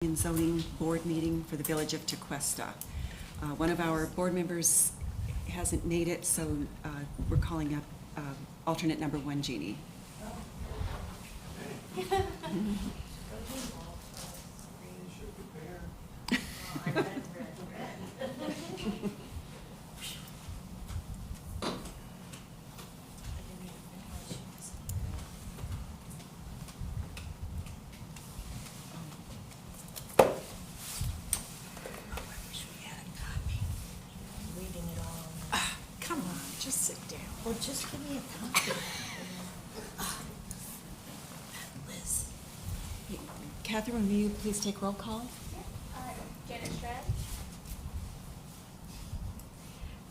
and Zoning Board meeting for the Village of Tequesta. One of our board members hasn't made it, so we're calling up alternate number 1, Jeannie. Come on, just sit down. Or just give me a copy. Liz. Catherine, will you please take roll call? Janet Strand.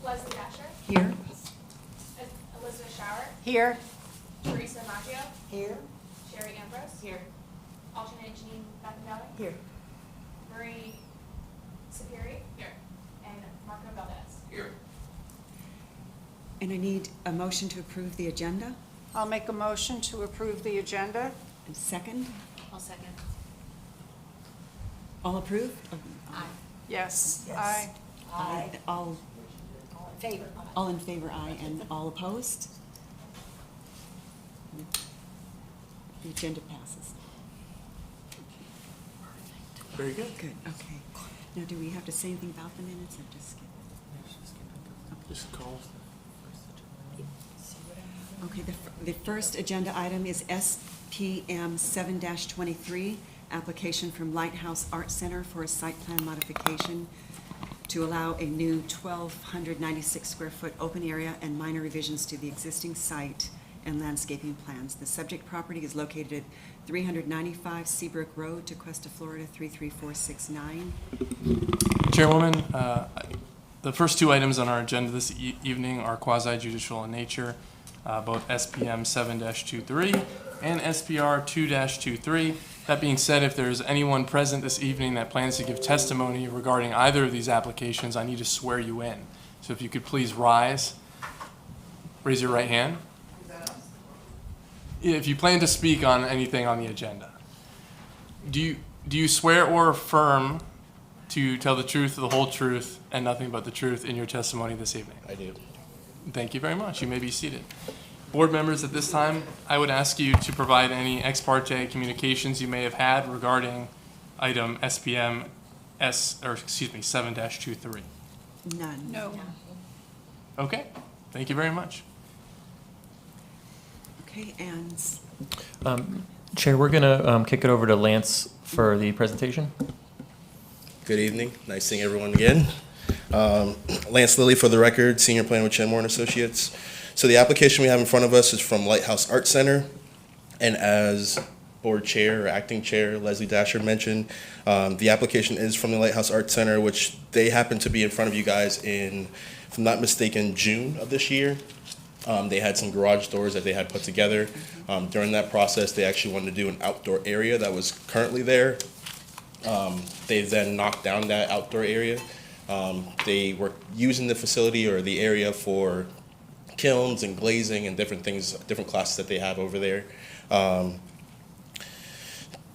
Leslie Dasher. Here. Elizabeth Shower. Here. Teresa Maggio. Here. Sherry Ambrose. Here. Alternate Jean Beckenbauer. Here. Marie Sapiri. Here. And Marco Valdez. Here. And I need a motion to approve the agenda. I'll make a motion to approve the agenda. And second, I'll second. all approved? Aye. Yes. Yes. Aye. Aye. All All in favor? in favor, aye, and all opposed? The agenda passes. Very good. Good, okay. Now, do we have to say anything about the minutes or just skip it? Just call. Okay, the first agenda item is SPM 7-23, application from Lighthouse Art Center for a site plan modification to allow a new 1,296 square foot open area and minor revisions to the existing site and landscaping plans. The subject property is located at 395 Seabrook Road, Tequesta, Florida 33469. Chairwoman, the first two items on our agenda this evening are quasi-judicial in nature, both SPM 7-23 and SPR 2-23. That being said, if there's anyone present this evening that plans to give testimony regarding either of these applications, I need to swear you in. So if you could please rise, raise your right hand. If you plan to speak on anything on the agenda. Do you swear or affirm to tell the truth, the whole truth, and nothing but the truth in your testimony this evening? I do. Thank you very much. You may be seated. Board members, at this time, I would ask you to provide any ex parte communications you may have had regarding item SPM 7-23. None. No. Okay, thank you very much. Okay, and Chair, we're going to kick it over to Lance for the presentation. Good evening. Nice seeing everyone again. Lance Lilly for the record, Senior Planner with Chenmore & Associates. So the application we have in front of us is from Lighthouse Art Center. And as Board Chair or Acting Chair Leslie Dasher mentioned, the application is from the Lighthouse Art Center, which they happen to be in front of you guys in, if I'm not mistaken, June of this year. They had some garage doors that they had put together. During that process, they actually wanted to do an outdoor area that was currently there. They then knocked down that outdoor area. They were using the facility or the area for kilns and glazing and different things, different classes that they have over there.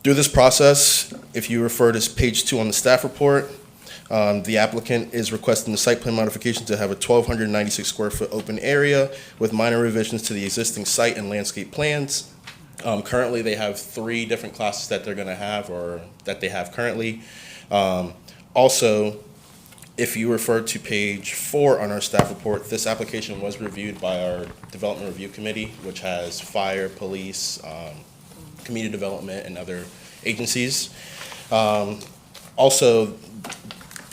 Through this process, if you refer to page 2 on the staff report, the applicant is requesting the site plan modification to have a 1,296 square foot open area with minor revisions to the existing site and landscape plans. Currently, they have 3 different classes that they're going to have or that they have currently. Also, if you refer to page 4 on our staff report, this application was reviewed by our Development Review Committee, which has fire, police, community development, and other agencies. Also,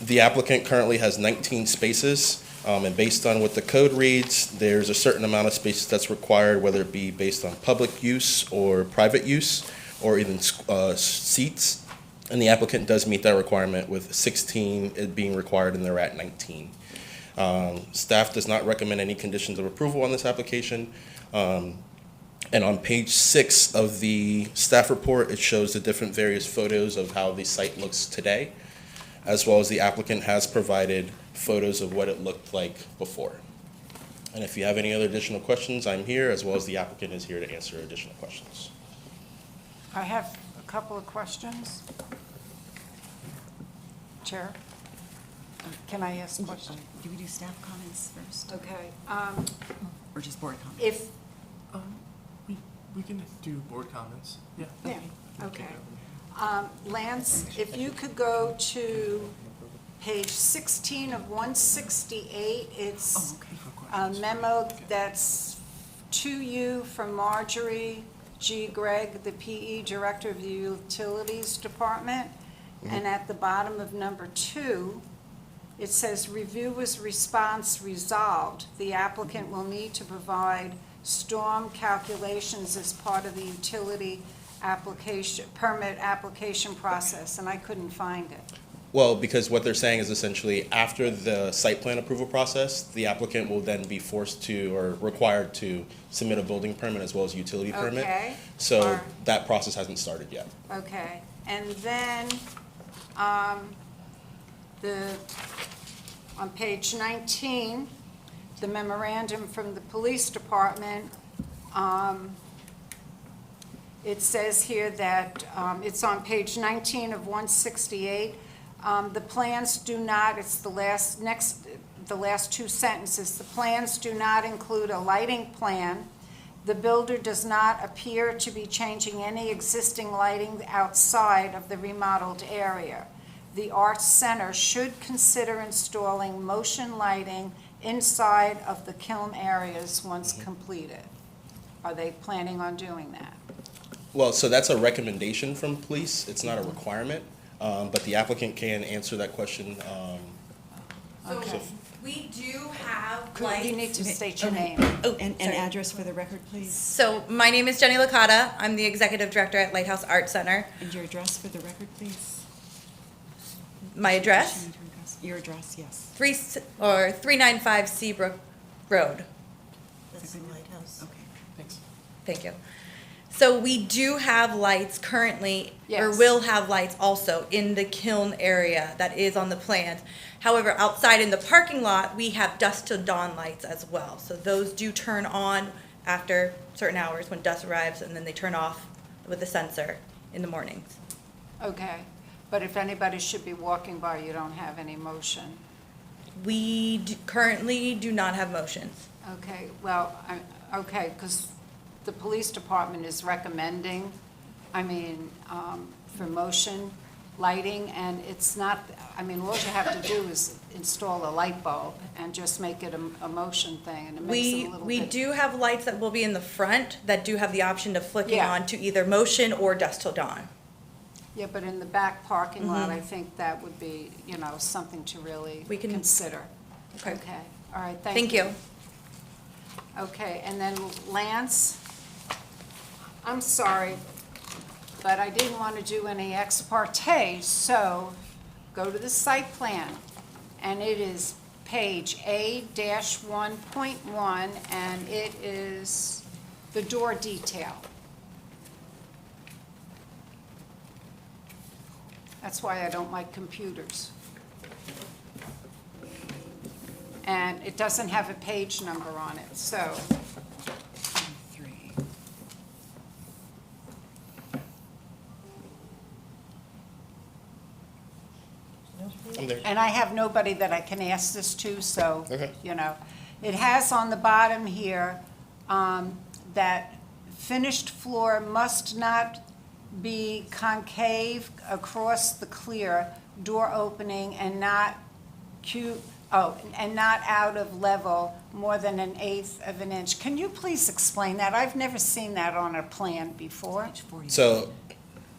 the applicant currently has 19 spaces, and based on what the code reads, there's a certain amount of spaces that's required, whether it be based on public use or private use, or even seats. And the applicant does meet that requirement with 16 it being required, and they're at 19. Staff does not recommend any conditions of approval on this application. And on page 6 of the staff report, it shows the different various photos of how the site looks today, as well as the applicant has provided photos of what it looked like before. And if you have any other additional questions, I'm here, as well as the applicant is here to answer additional questions. I have a couple of questions. Chair, can I ask a question? Do we do staff comments first, Okay, or just board comments? if, We can do board comments. Yeah. yeah, okay. Lance, if you could go to page 16 of 168, Oh, it's okay. a memo that's to you from Marjorie G. Gregg, the PE Director of the Utilities Department. And at the bottom of number 2, it says, review was response resolved. The applicant will need to provide storm calculations as part of the utility application, permit application process, and I couldn't find it. Well, because what they're saying is essentially after the site plan approval process, the applicant will then be forced to or required to submit a building permit as well as a utility permit. Okay. So Or- that process hasn't started yet. Okay, and then, on page 19, the memorandum from the police department, it says here that, it's on page 19 of 168, the plans do not, it's the last two sentences, the plans do not include a lighting plan. The builder does not appear to be changing any existing lighting outside of the remodeled area. The Arts Center should consider installing motion lighting inside of the kiln areas once completed. Are they planning on doing that? Well, so that's a recommendation from police. It's not a requirement, but the applicant can answer that question. Okay. We do have You need to state your name. Oh, and sorry. address for the record, please, So my name is Jenny Licata. I'm the executive director at Lighthouse Art Center. and your address for the record, please. My address, Your address, yes. 395 Seabrook Road. That's the lighthouse. Okay. Thanks. Thank you. So we do have lights currently, or Yes. will have lights also in the kiln area that is on the plans. However, outside in the parking lot, we have dusk till dawn lights as well. So those do turn on after certain hours when dusk arrives, and then they turn off with a sensor in the mornings. Okay, but if anybody should be walking by, you don't have any motion. We currently do not have motions. Okay, well, okay, because the police department is recommending, for motion lighting, and it's not, all you have to do is install a light bulb and just make it a motion thing, and it makes it a little bit. We do have lights that will be in the front that do have the option of flicking Yeah. on to either motion or dusk till dawn. Yeah, but in the back parking lot, I think that would be, something to really We can- consider. Okay. Okay, all right, Thank you. Okay, and then Lance, I'm sorry, but I didn't want to do any ex parte, so go to the site plan, and it is page A-1.1, and it is the door detail. That's why I don't like computers. And it doesn't have a page number on it, so, 3. I'm there. and I have nobody that I can ask this to, so, Okay. It has on the bottom here, that finished floor must not be concave across the clear door opening and not and not out of level more than 1/8 of an inch. Can you please explain that? I've never seen that on a plan before. Page 40. So,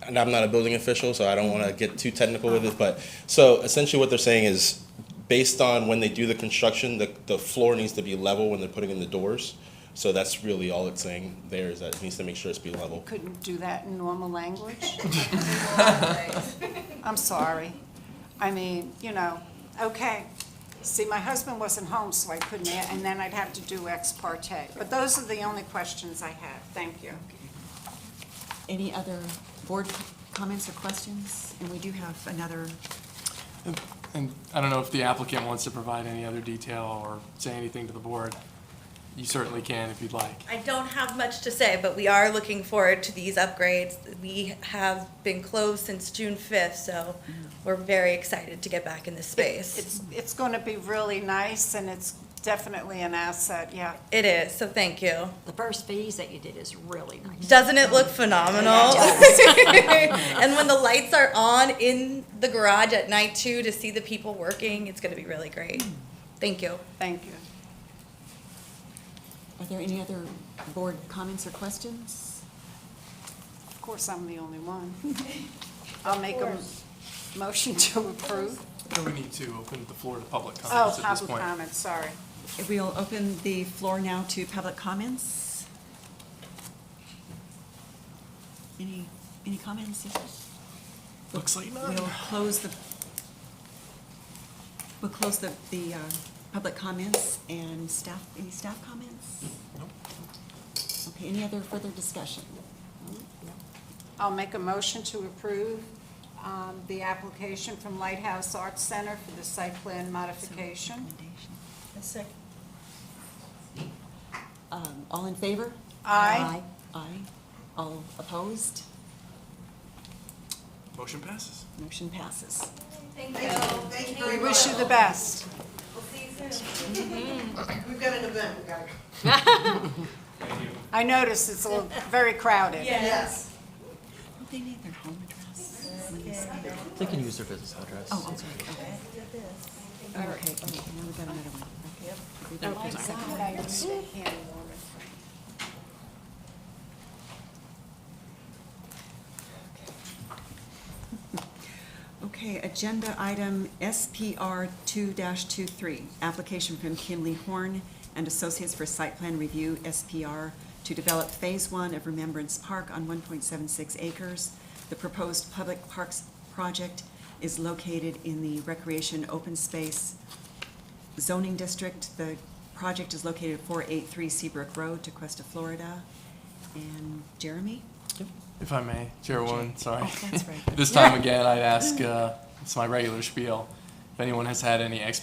and I'm not a building official, so I don't want to get too technical with it, but, so essentially what they're saying is, based on when they do the construction, the floor needs to be level when they're putting in the doors. So that's really all it's saying there, is that it needs to make sure it's be level. Couldn't do that in normal language? I'm sorry. Okay. See, my husband wasn't home, so I couldn't, and then I'd have to do ex parte. But those are the only questions I had. Thank you. Any other board comments or questions? And we do have another, And I don't know if the applicant wants to provide any other detail or say anything to the board. You certainly can if you'd like. I don't have much to say, but we are looking forward to these upgrades. We have been closed since June 5th, so we're very excited to get back in this space. It's going to be really nice, and it's definitely an asset, yeah. It is, so thank you. The first phase that you did is really nice. Doesn't it look phenomenal? And when the lights are on in the garage at night too, to see the people working, it's gonna be really great. Thank you. Thank you. Are there any other board comments or questions? Of course, I'm the only one. I'll make a motion to approve. So we need to open the floor to public Oh, comments at this public point. comment, sorry. We'll open the floor now to public comments. Any comments? Looks like none. We'll close the public comments and staff, any staff comments? Nope. Okay, any other further discussion? I'll make a motion to approve the application from Lighthouse Arts Center for the site plan modification. Recommendation. All in favor? Aye. Aye. All opposed? Motion passes. Motion passes. Thank you. We wish you the best. We'll see you soon. We've got an event, we gotta. I noticed it's a little, very crowded. Yes. Don't they need their home address? when they sign it? They can use their business address. Oh, I'm sorry, okay. Oh, okay, oh, now we've got another one. Okay. Everybody My take a second. God, I just can't ignore it. Okay, agenda item SPR 2-23, application from Kinley Horn and Associates for site plan review, SPR, to develop Phase 1 of Remembrance Park on 1.76 acres. The proposed public parks project is located in the Recreation Open Space zoning district. The project is located at 483 Seabrook Road, Tequesta, Florida. And Jeremy? If I may, Chairwoman, sorry. Oh, that's right. This time again, I'd ask, it's my regular spiel, if anyone has had any ex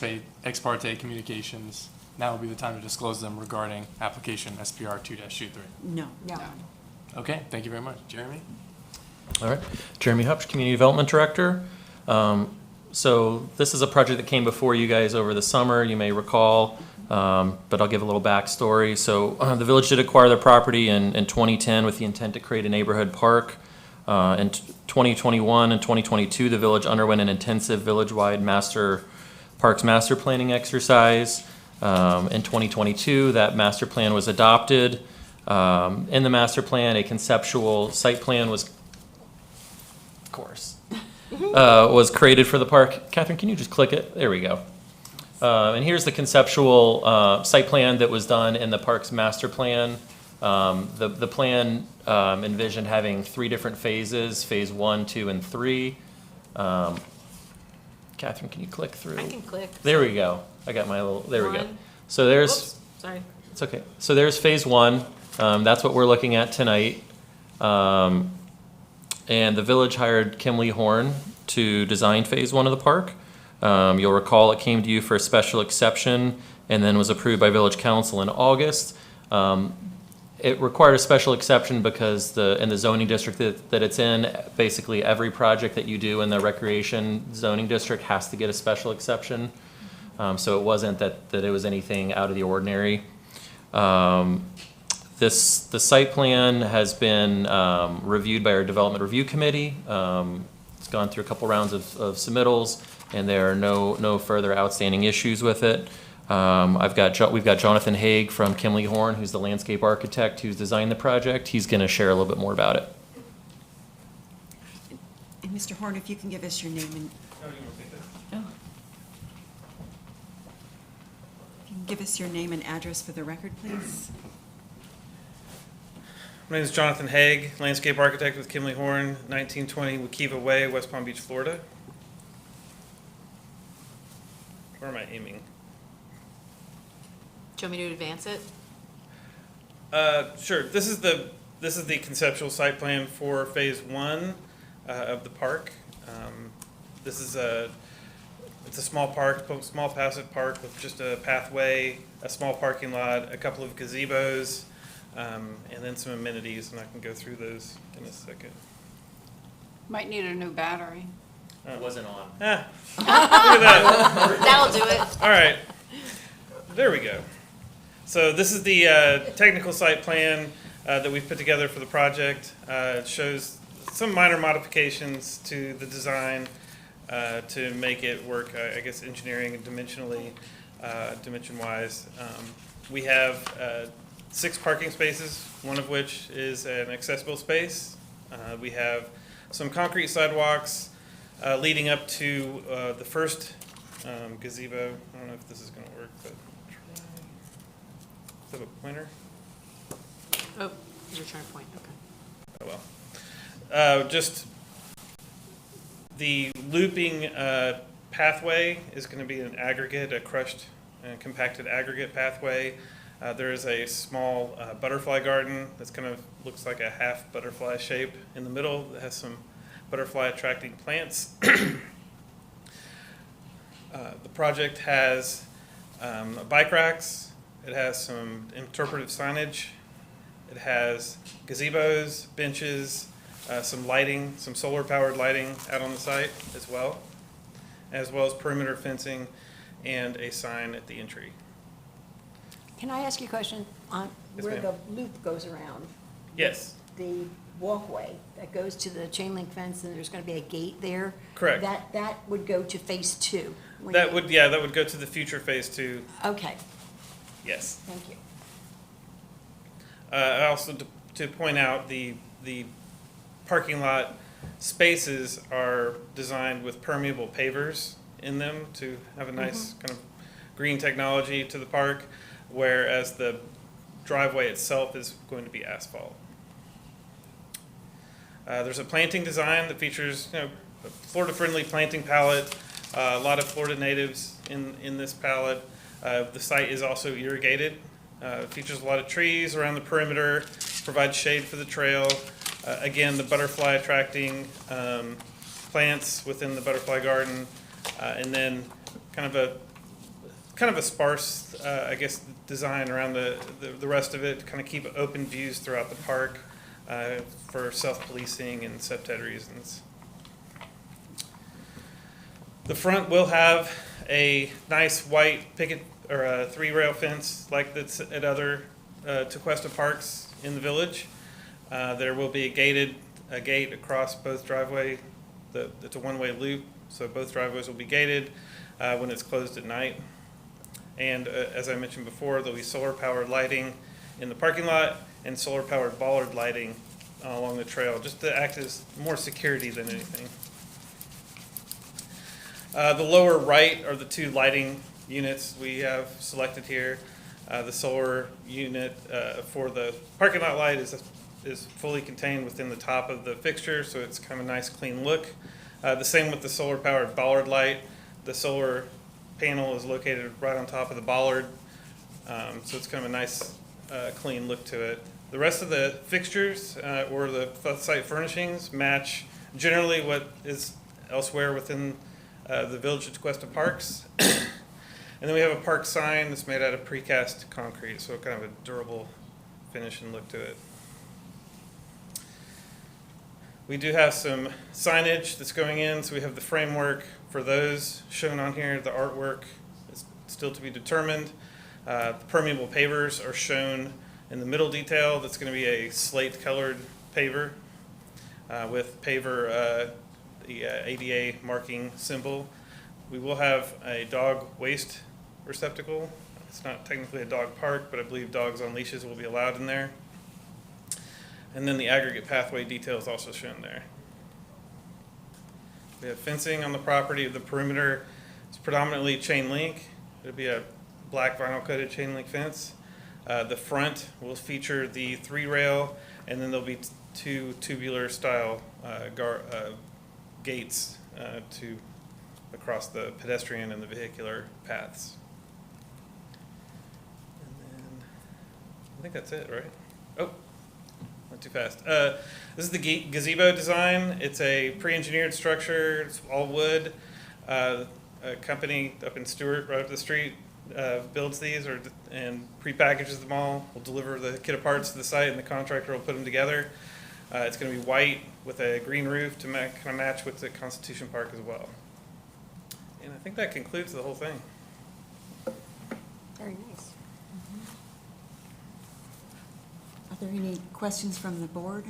parte communications, now would be the time to disclose them regarding application SPR 2-23. No. No. Okay, thank you very much. Jeremy? All right, Jeremy Hupsch, Community Development Director. So this is a project that came before you guys over the summer, you may recall, but I'll give a little backstory. So the village did acquire the property in 2010 with the intent to create a neighborhood park. In 2021 and 2022, the village underwent an intensive village-wide parks master planning exercise. In 2022, that master plan was adopted. In the master plan, a conceptual site plan was, of course, was created for the park. Catherine, can you just click it? There we go. And here's the conceptual site plan that was done in the park's master plan. The plan envisioned having 3 different phases, phase 1, 2, and 3. Catherine, can you click through? I can click. There we go. I got my little, there we go. One. So there's, Whoops, sorry. it's okay. So there's phase 1. That's what we're looking at tonight. And the village hired Kinley Horn to design phase 1 of the park. You'll recall it came to you for a special exception and then was approved by village council in August. It required a special exception because in the zoning district that it's in, basically every project that you do in the recreation zoning district has to get a special exception. So it wasn't that it was anything out of the ordinary. The site plan has been reviewed by our development review committee. It's gone through a couple rounds of submittals, and there are no further outstanding issues with it. We've got Jonathan Haig from Kinley Horn, who's the landscape architect who's designed the project. He's going to share a little bit more about it. And Mr. Horn, if you can give us your name and. Oh. If you can give us your name and address for the record, please. My name is Jonathan Haig, landscape architect with Kinley Horn, 1920 Wakiva Way, West Palm Beach, Florida. Where am I aiming? Do you want me to advance it? Sure. This is the conceptual site plan for phase 1 of the park. This is It's a small park, small passive park with just a pathway, a small parking lot, a couple of gazebos, and then some amenities, and I can go through those in a second. Might need a new battery. It wasn't on. Look at that. That'll do it. All right, there we go. So this is the technical site plan that we've put together for the project. It shows some minor modifications to the design to make it work, I guess, engineering and dimensionally, dimension-wise. We have 6 parking spaces, one of which is an accessible space. We have some concrete sidewalks leading up to the first gazebo. I don't know if this is going to work, but is that a pointer? Oh, you're trying to point, okay. Oh, well. Just the looping pathway is going to be an aggregate, a crushed and compacted aggregate pathway. There is a small butterfly garden that's kind of looks like a half butterfly shape in the middle that has some butterfly attracting plants. The project has bike racks. It has some interpretive signage. It has gazebos, benches, some lighting, some solar-powered lighting out on the site as well as perimeter fencing and a sign at the entry. Can I ask you a question on Yes, where the ma'am. loop goes around? Yes, The walkway that goes to the chain link fence, and there's gonna be a gate there? Correct. That would go to phase 2? when that you- would go to the future phase 2. Okay, Yes. thank you. Also to point out, the parking lot spaces are designed with permeable pavers in them to have a nice kind of green technology to the park, whereas the driveway itself is going to be asphalt. There's a planting design that features, a Florida-friendly planting palette, a lot of Florida natives in this palette. The site is also irrigated. Features a lot of trees around the perimeter, provides shade for the trail. Again, the butterfly attracting plants within the butterfly garden, and then kind of a sparse, I guess, design around the rest of it, to kind of keep open views throughout the park for self-policing and septet reasons. The front will have a nice white picket or a 3-rail fence like that's at other Tequesta parks in the village. There will be a gate across both driveway. It's a one-way loop, so both driveways will be gated when it's closed at night. And as I mentioned before, there'll be solar-powered lighting in the parking lot and solar-powered bollard lighting along the trail, just to act as more security than anything. The lower right are the 2 lighting units we have selected here. The solar unit for the parking lot light is fully contained within the top of the fixture, so it's kind of a nice clean look. The same with the solar-powered bollard light. The solar panel is located right on top of the bollard, so it's kind of a nice clean look to it. The rest of the fixtures or the site furnishings match generally what is elsewhere within the Village of Tequesta Parks. And then we have a park sign that's made out of precast concrete, so kind of a durable finish and look to it. We do have some signage that's going in, so we have the framework for those shown on here. The artwork is still to be determined. The permeable pavers are shown in the middle detail. That's going to be a slate-colored paver with paver, the ADA marking symbol. We will have a dog waste receptacle. It's not technically a dog park, but I believe dogs on leashes will be allowed in there. And then the aggregate pathway detail is also shown there. We have fencing on the property. The perimeter is predominantly chain link. It'll be a black vinyl coated chain link fence. The front will feature the 3-rail, and then there'll be 2 tubular style gates to across the pedestrian and the vehicular paths. And then I think that's it, right? Oh, went too fast. This is the gazebo design. It's a pre-engineered structure. It's all wood. a company up in Stewart, right up the street, builds these and prepackages them all. We'll deliver the kit of parts to the site, and the contractor will put them together. It's going to be white with a green roof to kind of match with the Constitution Park as well. And I think that concludes the whole thing. Very nice. Are there any questions from the board?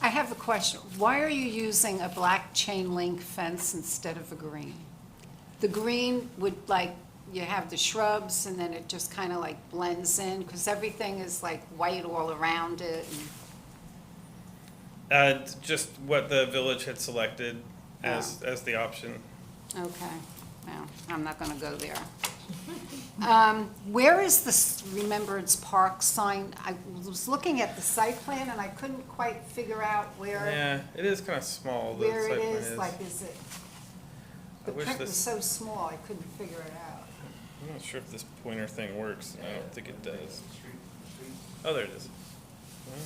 I have a question. Why are you using a black chain link fence instead of a green? The green would, like, you have the shrubs and then it just kind of like blends in, because everything is like white all around it. Just what the village had selected as the option. Okay, well, I'm not gonna go there. Where is this Remembrance Park sign? I was looking at the site plan and I couldn't quite figure out where Yeah, it is kind of small. The it site plan is, like, is it? The I wish print was this- so small, I couldn't figure it out. I'm not sure if this pointer thing works. I don't think it does. Oh, there it is. Well,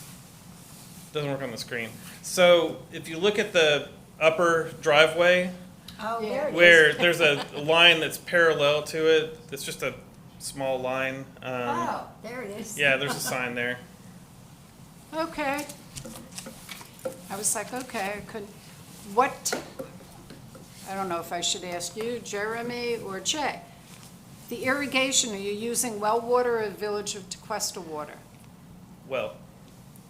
doesn't work on the screen. So if you look at the upper driveway, Oh, Yeah. there it is. where there's a line that's parallel to it, it's just a small line. Oh, there it is. Yeah, there's a sign there. Okay. I was like, okay, I couldn't, I don't know if I should ask you, Jeremy or Jay. The irrigation, are you using well water or Village of Tequesta water? Well,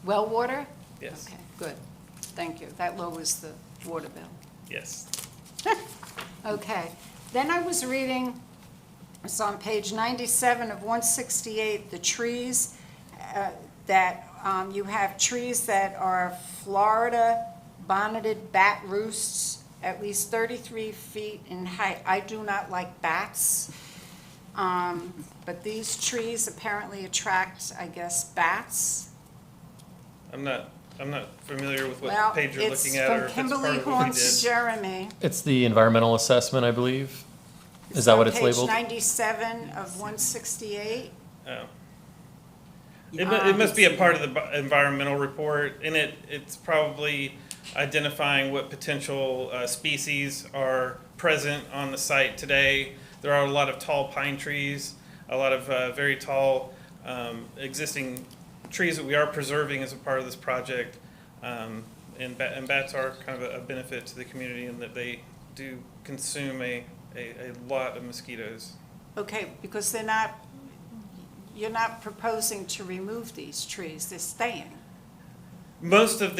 Well water? yes, Okay, good. Thank you. That lowers the water bill. yes. Okay. Then I was reading, it's on page 97 of 168, the trees, that you have trees that are Florida bonneted bat roosts, at least 33 feet in height. I do not like bats, but these trees apparently attract, I guess, bats. I'm not familiar with Well, what page you're it's looking at or from if it's part Kimberly of what we Horn to did. Jeremy. It's the environmental assessment, I believe. Is It's that on what it's labeled? Page 97 of 168. Oh. It must be a part of the environmental report, and it's probably identifying what potential species are present on the site today. There are a lot of tall pine trees, a lot of very tall existing trees that we are preserving as a part of this project. And bats are kind of a benefit to the community in that they do consume a lot of mosquitoes. Okay, because you're not proposing to remove these trees, they're staying. Most of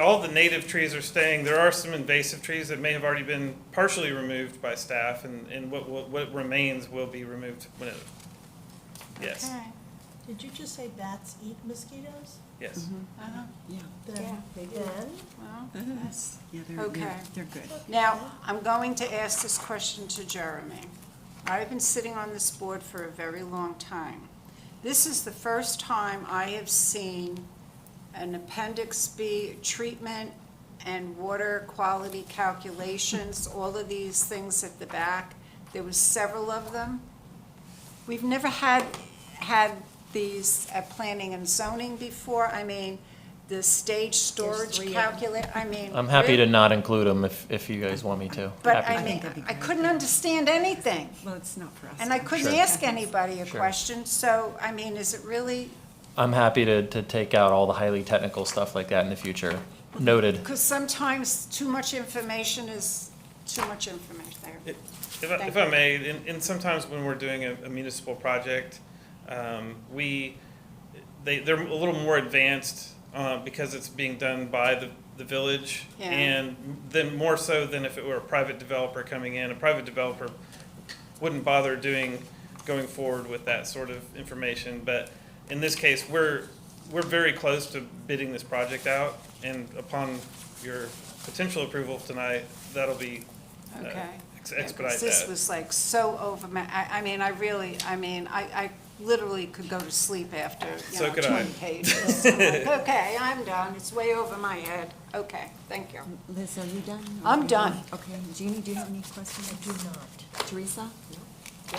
all the native trees are staying. There are some invasive trees that may have already been partially removed by staff, and what remains will be removed when it, yes, Okay. Did you just say bats eat mosquitoes? yes. Uh-huh. Yeah. Then, Well, Yeah, Okay. they're good. now, I'm going to ask this question to Jeremy. I've been sitting on this board for a very long time. This is the first time I have seen an Appendix B treatment and water quality calculations, all of these things at the back. There was several of them. We've never had these at planning and zoning before. I mean, the stage storage three of them. calculate, I mean. I'm happy to really? not include them if you guys want me to. But Happy I to. mean, that'd be I great. couldn't understand anything. Well, it's not for us. And I couldn't Sure. ask anybody a Sure. question, so, I mean, is it really, I'm happy to take out all the highly technical stuff like that in the future. Noted. because sometimes too much information is too much information there. If I may, and sometimes when we're doing a municipal project, they're a little more advanced because it's being done by the village. Yeah. And then more so than if it were a private developer coming in. A private developer wouldn't bother going forward with that sort of information. But in this case, we're very close to bidding this project out. And upon your potential approval tonight, that'll be Okay. Yeah, 'cause expedite this that. was like so over, I literally could go to sleep after, So could I. 20 pages. I'm like, okay, I'm done, it's way over my head. Okay, thank you. Liz, are you done? I'm Okay. done. Okay, Jeannie, do you have any questions? I do not. Teresa? No.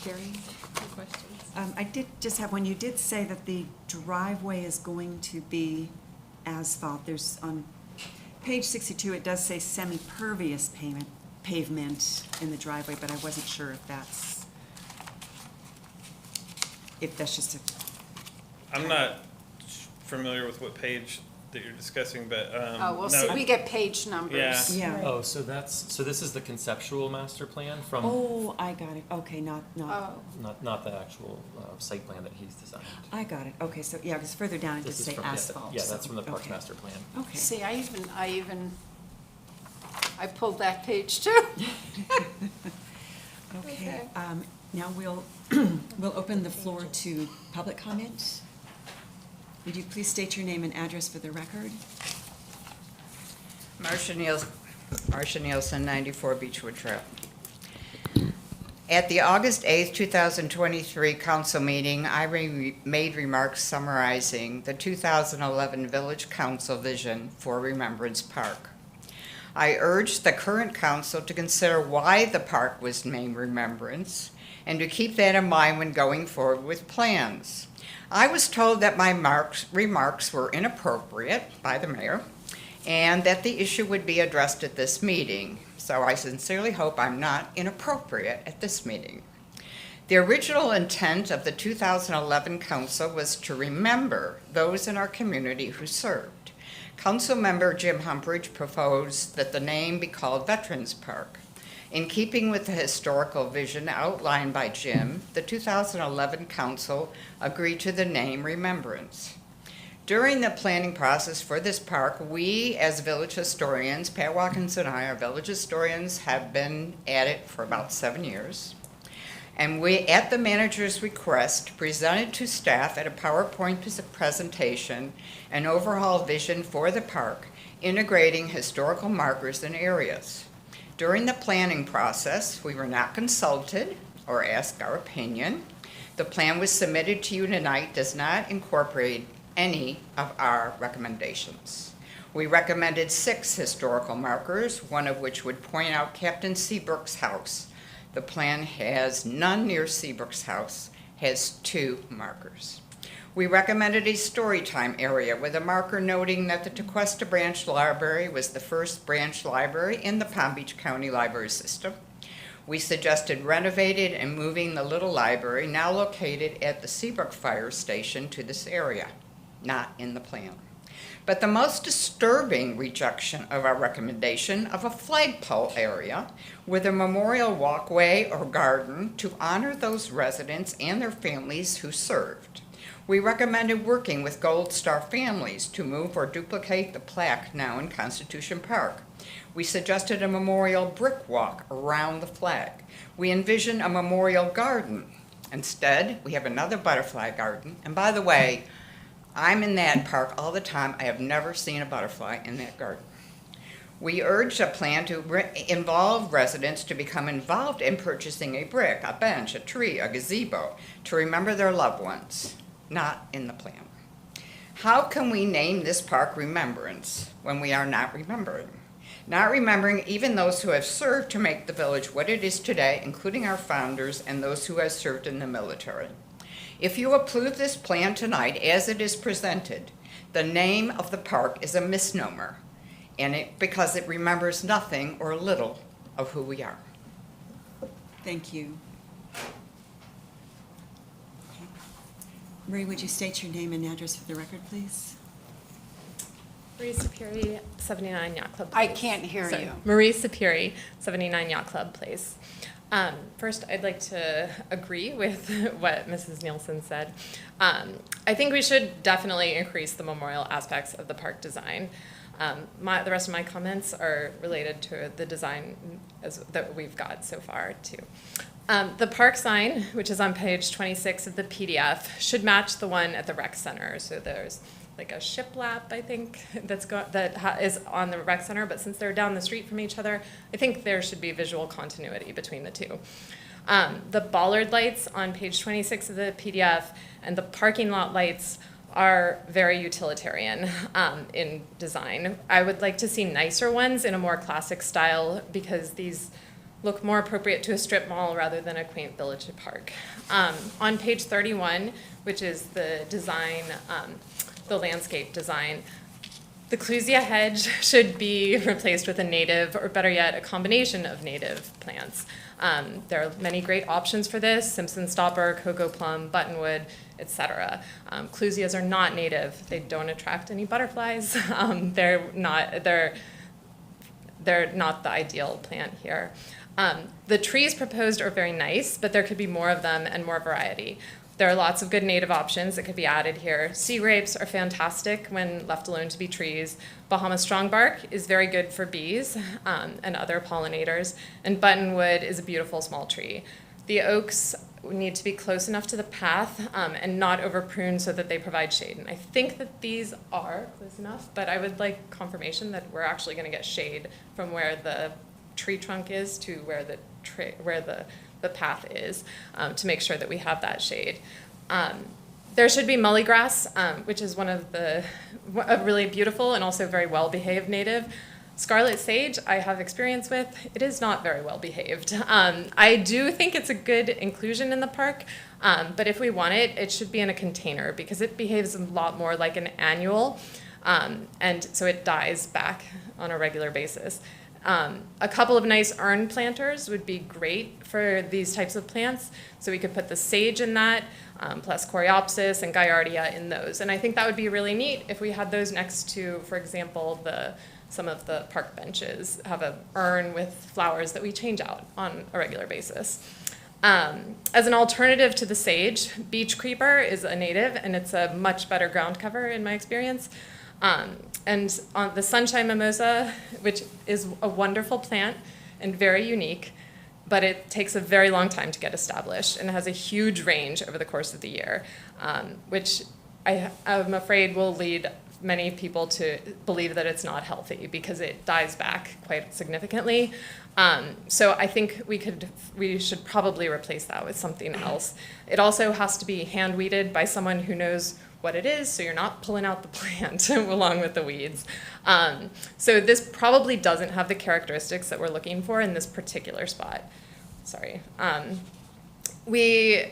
Sherry? No questions. I did just have one. You did say that the driveway is going to be asphalt. There's, on page 62, it does say semi-pervious pavement in the driveway, but I wasn't sure if that's just a, I'm not familiar with what page that you're discussing, but, Oh, well, no. see, we get page numbers. Yeah. yeah. Oh, so this is the conceptual master plan from, Oh, I got it. Okay, not, Oh, not the actual site plan that he's designed. I got it. Okay, so, yeah, because further down it This does is say from, asphalt. yeah, that's from the Parks okay. Master Plan. Okay. see, I pulled that page too. Okay, now we'll open the floor to public comment. Would you please state your name and address for the record? Marcia Nielsen, 94 Beechwood Trail. At the August 8th, 2023 council meeting, I made remarks summarizing the 2011 Village Council vision for Remembrance Park. I urged the current council to consider why the park was named Remembrance and to keep that in mind when going forward with plans. I was told that my remarks were inappropriate by the mayor and that the issue would be addressed at this meeting. So I sincerely hope I'm not inappropriate at this meeting. The original intent of the 2011 council was to remember those in our community who served. Council member Jim Humphrey proposed that the name be called Veterans Park. In keeping with the historical vision outlined by Jim, the 2011 council agreed to the name Remembrance. During the planning process for this park, we as village historians, Pat Watkins and I are village historians, have been at it for about 7 years. And we, at the manager's request, presented to staff at a PowerPoint presentation an overhaul vision for the park, integrating historical markers and areas. During the planning process, we were not consulted or asked our opinion. The plan was submitted to you tonight does not incorporate any of our recommendations. We recommended 6 historical markers, one of which would point out Captain Seabrook's house. The plan has none near Seabrook's house, has 2 markers. We recommended a story time area with a marker noting that the Tequesta Branch Library was the first branch library in the Palm Beach County Library System. We suggested renovating and moving the little library, now located at the Seabrook Fire Station, to this area, not in the plan. But the most disturbing rejection of our recommendation of a flagpole area with a memorial walkway or garden to honor those residents and their families who served. We recommended working with Gold Star families to move or duplicate the plaque now in Constitution Park. We suggested a memorial brick walk around the flag. We envisioned a memorial garden. Instead, we have another butterfly garden. And by the way, I'm in that park all the time. I have never seen a butterfly in that garden. We urged a plan to involve residents to become involved in purchasing a brick, a bench, a tree, a gazebo, to remember their loved ones. Not in the plan. How can we name this park Remembrance when we are not remembering? Not remembering even those who have served to make the village what it is today, including our founders and those who have served in the military. If you approve this plan tonight as it is presented, the name of the park is a misnomer, and because it remembers nothing or little of who we are. Thank you. Okay. Marie, would you state your name and address for the record, please? Marie Sapiri, 79 Yacht Club I Place. can't hear Sorry. you. Marie Sapiri, 79 Yacht Club Place. First, I'd like to agree with what Mrs. Nielsen said. I think we should definitely increase the memorial aspects of the park design. The rest of my comments are related to the design that we've got so far, too. The park sign, which is on page 26 of the PDF, should match the one at the rec center. So there's like a shiplap, I think, is on the rec center, but since they're down the street from each other, I think there should be visual continuity between the two. The bollard lights on page 26 of the PDF and the parking lot lights are very utilitarian in design. I would like to see nicer ones in a more classic style because these look more appropriate to a strip mall rather than a quaint village park. On page 31, which is the design, the landscape design, The clusia hedge should be replaced with a native, or better yet, a combination of native plants. There are many great options for this: Simpson stopper, cocoa plum, buttonwood, etc. Clusias are not native. They don't attract any butterflies. They're not the ideal plant here. The trees proposed are very nice, but there could be more of them and more variety. There are lots of good native options that could be added here. Sea grapes are fantastic when left alone to be trees. Bahama strongbark is very good for bees and other pollinators. And buttonwood is a beautiful small tree. The oaks need to be close enough to the path and not over pruned so that they provide shade. And I think that these are close enough, but I would like confirmation that we're actually going to get shade from where the tree trunk is to where the path is, to make sure that we have that shade. There should be mullygrass, which is a really beautiful and also very well-behaved native. Scarlet sage, I have experience with. It is not very well behaved. I do think it's a good inclusion in the park, but if we want it, it should be in a container because it behaves a lot more like an annual, and so it dies back on a regular basis. A couple of nice urn planters would be great for these types of plants. So we could put the sage in that, plus coreopsis and Gaillardia in those. And I think that would be really neat if we had those next to, for example, some of the park benches have an urn with flowers that we change out on a regular basis. As an alternative to the sage, beach creeper is a native, and it's a much better ground cover in my experience. And on the sunshine mimosa, which is a wonderful plant and very unique, but it takes a very long time to get established and has a huge range over the course of the year, which I'm afraid will lead many people to believe that it's not healthy because it dies back quite significantly. So I think we should probably replace that with something else. It also has to be hand weeded by someone who knows what it is, so you're not pulling out the plant along with the weeds. So this probably doesn't have the characteristics that we're looking for in this particular spot. Sorry. On the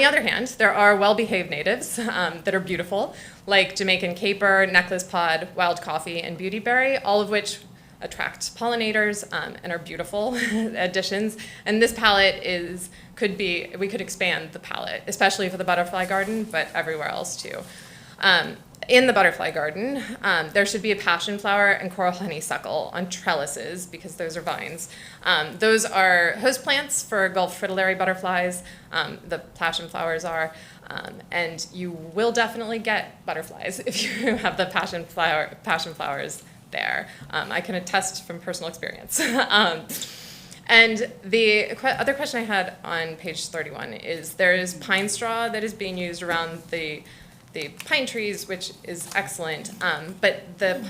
other hand, there are well-behaved natives that are beautiful, like Jamaican caper, necklace pod, wild coffee, and beautyberry, all of which attract pollinators and are beautiful additions. And this palette we could expand the palette, especially for the butterfly garden, but everywhere else too. In the butterfly garden, there should be a passion flower and coral honeysuckle on trellises because those are vines. Those are host plants for Gulf fritillary butterflies. The passion flowers are. And you will definitely get butterflies if you have the passion flowers there. I can attest from personal experience. And the other question I had on page 31 is there is pine straw that is being used around the pine trees, which is excellent, but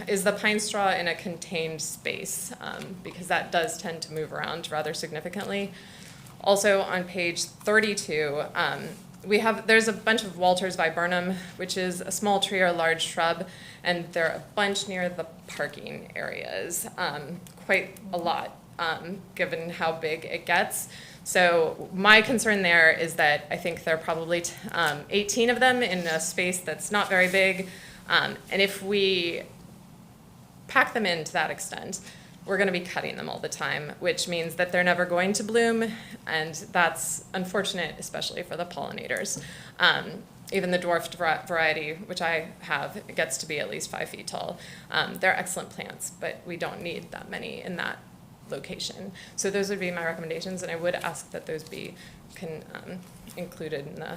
is the pine straw in a contained space? Because that does tend to move around rather significantly. Also on page 32, there's a bunch of Walter's viburnum, which is a small tree or a large shrub, and there are a bunch near the parking areas, quite a lot, given how big it gets. So my concern there is that I think there are probably 18 of them in a space that's not very big, and if we pack them in to that extent, we're going to be cutting them all the time, which means that they're never going to bloom, and that's unfortunate, especially for the pollinators. Even the dwarfed variety, which I have, it gets to be at least 5 feet tall. They're excellent plants, but we don't need that many in that location. So those would be my recommendations, and I would ask that those be included in the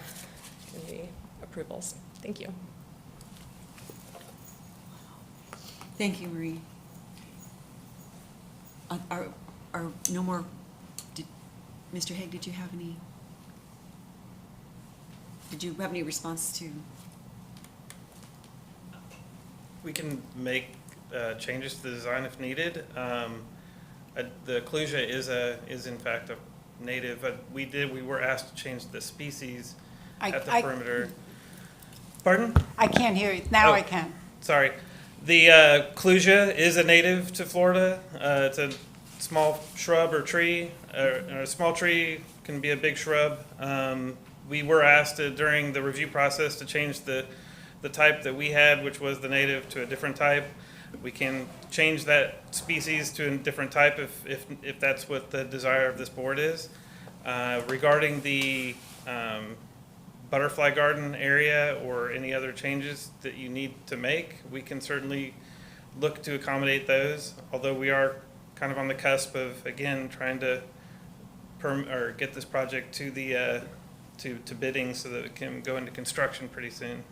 approvals. Thank you. Thank you, Marie. Are no more, Mr. Haig, did you have any response to? We can make changes to the design if needed. The clusia is in fact a native. We were asked to change the species at the perimeter. Pardon? I can't hear you. Now Oh. I can. Sorry. The clusia is a native to Florida. It's a small shrub or tree. A small tree can be a big shrub. We were asked during the review process to change the type that we had, which was the native, to a different type. We can change that species to a different type if that's what the desire of this board is. Regarding the butterfly garden area or any other changes that you need to make, we can certainly look to accommodate those, although we are kind of on the cusp of, again, trying to get this project to the to bidding so that it can go into construction pretty soon.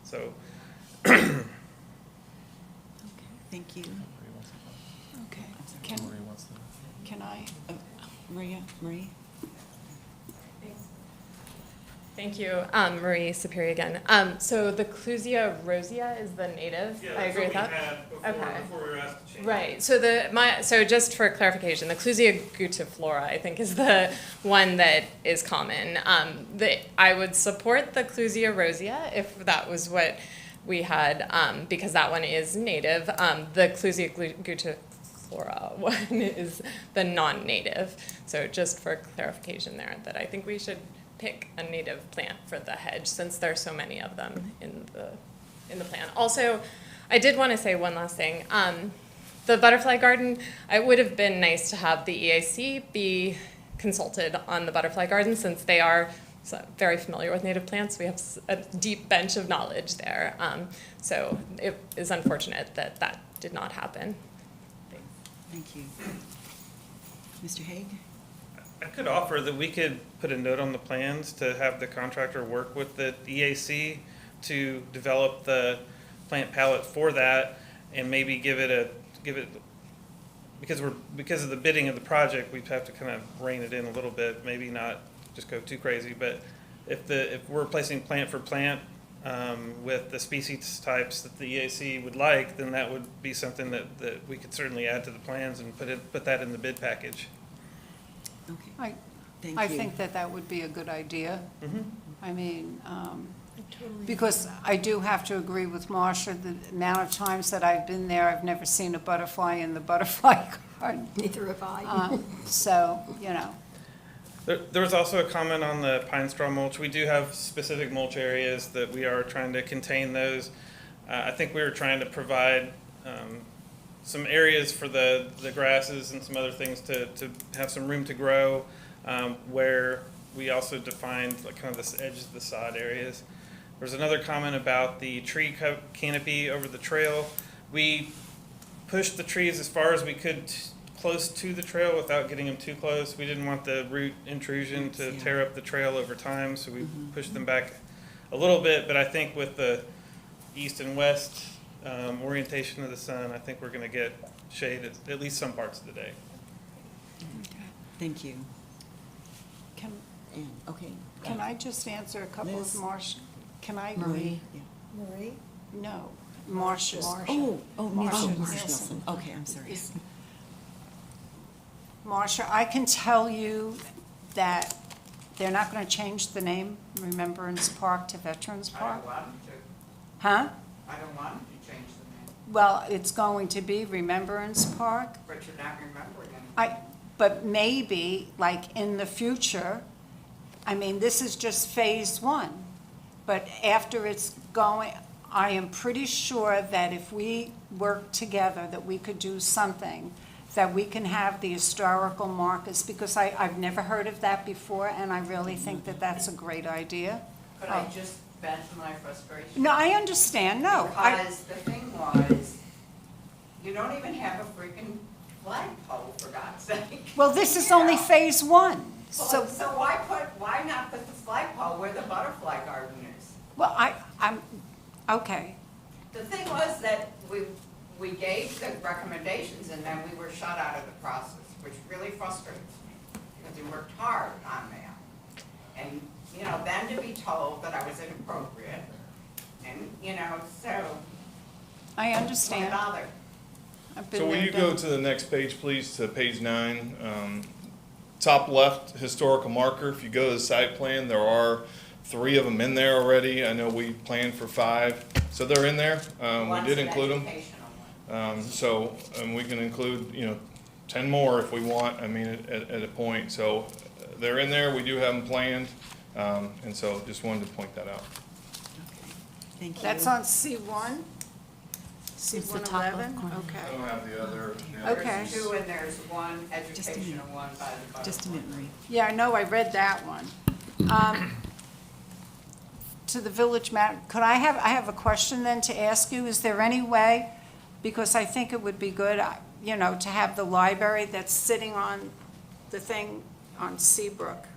So Okay, thank you. Okay, can I? Marie? Thank you, Marie Superi again. So the Clusia rosea is the native. I agree with that. Okay. Before we were asked to change. Right. So just for clarification, the Clusia gutiflora, I think, is the one that is common. I would support the Clusia rosea if that was what we had, because that one is native. The Clusia gutiflora one is the non-native. So just for clarification there, that I think we should pick a native plant for the hedge since there are so many of them in the plan. Also, I did want to say one last thing. The butterfly garden, it would have been nice to have the EAC be consulted on the butterfly garden since they are very familiar with native plants. We have a deep bench of knowledge there. So it is unfortunate that that did not happen. Thank you. Mr. Haig? I could offer that we could put a note on the plans to have the contractor work with the EAC to develop the plant palette for that, and maybe give it because of the bidding of the project, we'd have to kind of rein it in a little bit, maybe not just go too crazy, but if we're replacing plant for plant with the species types that the EAC would like, then that would be something that we could certainly add to the plans and put that in the bid package. Okay, thank you. I think that would be a good idea. Mm-hmm. I mean, I totally because I do have to agree with Marcia, the amount of times that I've been there, I've never seen a butterfly in the butterfly garden. Neither have I. So, you know, There was also a comment on the pine straw mulch. We do have specific mulch areas that we are trying to contain those. I think we were trying to provide some areas for the grasses and some other things to have some room to grow, where we also defined like kind of this edge of the sod areas. There's another comment about the tree canopy over the trail. We pushed the trees as far as we could close to the trail without getting them too close. We didn't want the root intrusion to tear up the trail over time, so we pushed them back a little bit. But I think with the east and west orientation of the sun, I think we're going to get shade at least some parts of the day. Thank you. can, Okay. can I just answer a couple Liz? of Marcia? Can I? Marie? Yeah. Marie? No, Marcia's. Oh, Marcia Marcia Nielsen. Nielsen. Okay, I'm sorry. Marcia, I can tell you that they're not going to change the name Remembrance Park to Veterans Park. I don't want them to. Huh? I don't want them to change the name, Well, it's going to be Remembrance Park. but you're not remembering them. But maybe, like, in the future, I mean, this is just phase one. But after it's going, I am pretty sure that if we work together, that we could do something, that we can have the historical markers, because I've never heard of that before, and I really think that that's a great idea. But I just vent my frustration. No, I understand, no. Because the thing was, you don't even have a freaking flagpole, for God's sake. Well, this is You only know? phase one, So so, why not put the flagpole where the butterfly garden is? well, I'm, okay. The thing was that we gave the recommendations and then we were shut out of the process, which really frustrates me, because we worked hard on that. And, you know, then to be told that I was inappropriate, and, you know, so, I why understand. bother? I've been So will there, you done go it. to the next page, please, to page 9? Top left, historical marker. If you go to the site plan, there are 3 of them in there already. I know we planned for 5, so they're in there. We One's did an include them. educational one. So we can include, 10 more if we want, I mean, at a point. So they're in there, we do have them planned, and so just wanted to point that out. Thank you. That's on C1? See It's the top left 111? corner. I Okay. don't have the other. Okay. There's two and there's one Just a educational, minute. one by the bottom. Just a minute, Marie. Yeah, I know, I read that one. To the village I have a question then to ask you. Is there any way, because I think it would be good, you know, to have the library that's sitting on the thing on Seabrook.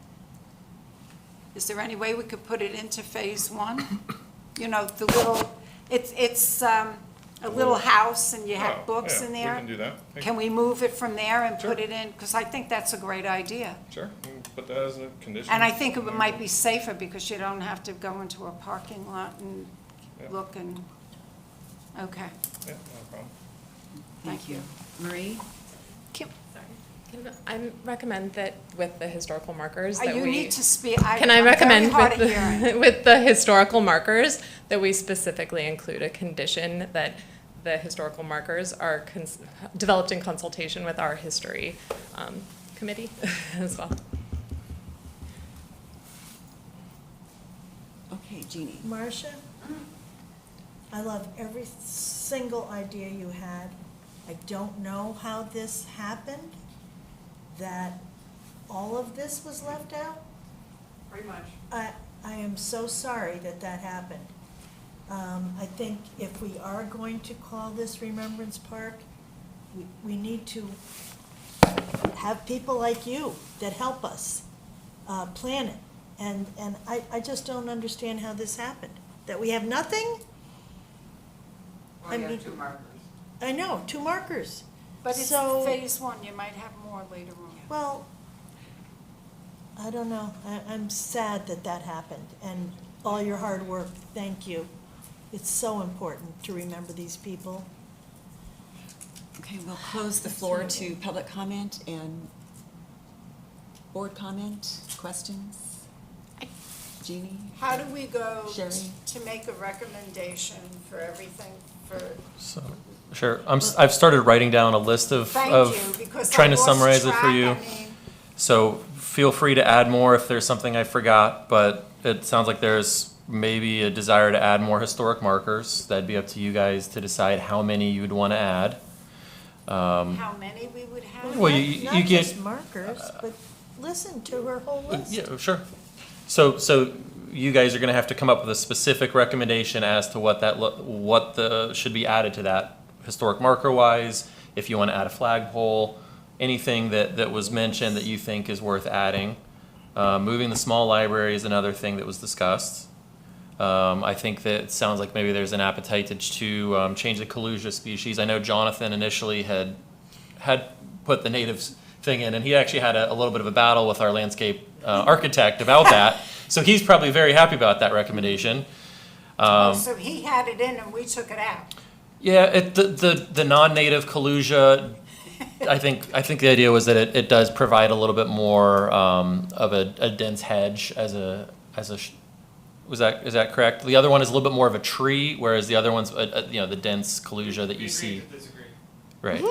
Is there any way we could put it into phase one? You know, the little, it's a little house and you have books in there. We can do that. Can we move it from there and put it in? Because I think that's a great idea. Sure, we can put that as a condition. And I think it might be safer because you don't have to go into a parking lot and Yeah. look and, okay, Yeah, no problem. Thank you. Marie? I recommend that with the historical markers that You we. need to speak, Can I I'm recommend very hard of with hearing. the, with the historical markers that we specifically include a condition that the historical markers are developed in consultation with our history committee as well. Okay, Jeannie. Marcia, I love every single idea you had. I don't know how this happened, that all of this was left out. Pretty much. I am so sorry that that happened. I think if we are going to call this Remembrance Park, we need to have people like you that help us plan it. And I just don't understand how this happened, that we have nothing? Well, I you mean- have two markers. I know, 2 markers. But it's So- phase one, you might have more later on. Well, I don't know. I'm sad that that happened, and all your hard work, thank you. It's so important to remember these people. Okay, we'll close the floor to public comment and board comment, questions. Jeannie? How do we go Sherry? to make a recommendation for everything for, So, sure, I've started writing down a list of, thank of you, because I trying to lost summarize it for track. you. I mean, So feel free to add more if there's something I forgot, but it sounds like there's maybe a desire to add more historic markers. That'd be up to you guys to decide how many you'd want to add. how many we would have? Well, Not- you Not get- just markers, but listen to her whole list. Yeah, sure. So you guys are gonna have to come up with a specific recommendation as to what should be added to that historic marker wise. If you want to add a flagpole, anything that was mentioned that you think is worth adding. Moving the small library is another thing that was discussed. I think that it sounds like maybe there's an appetite to change the Kalusia species. I know Jonathan initially had put the natives thing in, and he actually had a little bit of a battle with our landscape architect about that. So he's probably very happy about that recommendation. So he had it in and we took it out. Yeah, the non-native Kalusia, I think the idea was that it does provide a little bit more of a dense hedge is that correct? The other one is a little bit more of a tree, whereas the other one's the dense Kalusia that you see. Right.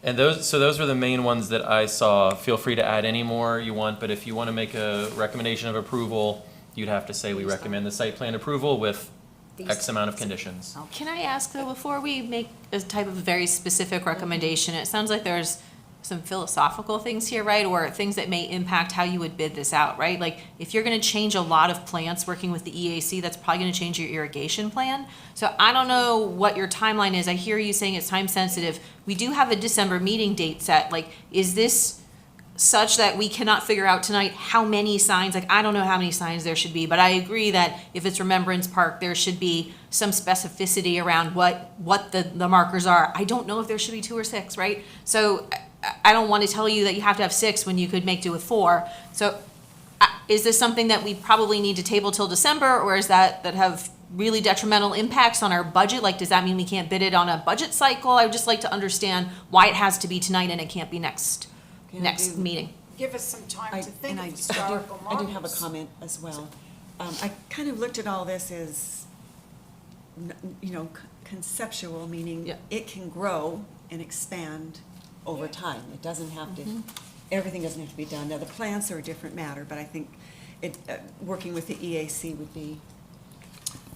And those were the main ones that I saw. Feel free to add any more you want, but if you want to make a recommendation of approval, you'd have to say we recommend the site plan approval with X amount of conditions. Can I ask though, before we make a type of very specific recommendation, it sounds like there's some philosophical things here, right? Or things that may impact how you would bid this out, right? Like if you're gonna change a lot of plants working with the EAC, that's probably gonna change your irrigation plan. So I don't know what your timeline is. I hear you saying it's time sensitive. We do have a December meeting date set. Like, is this such that we cannot figure out tonight how many signs? Like, I don't know how many signs there should be, but I agree that if it's Remembrance Park, there should be some specificity around what the markers are. I don't know if there should be 2 or 6, right? So I don't want to tell you that you have to have 6 when you could make do with 4. So is this something that we probably need to table till December, or is that have really detrimental impacts on our budget? Like, does that mean we can't bid it on a budget cycle? I would just like to understand why it has to be tonight and it can't be next meeting. Give us some time to think of I historical do have a markers. comment as well. I kind of looked at all this as, conceptual, meaning Yeah. it can grow and expand over time. It doesn't have to, everything doesn't have to be done. Now, the plants are a different matter, but I think working with the EAC would be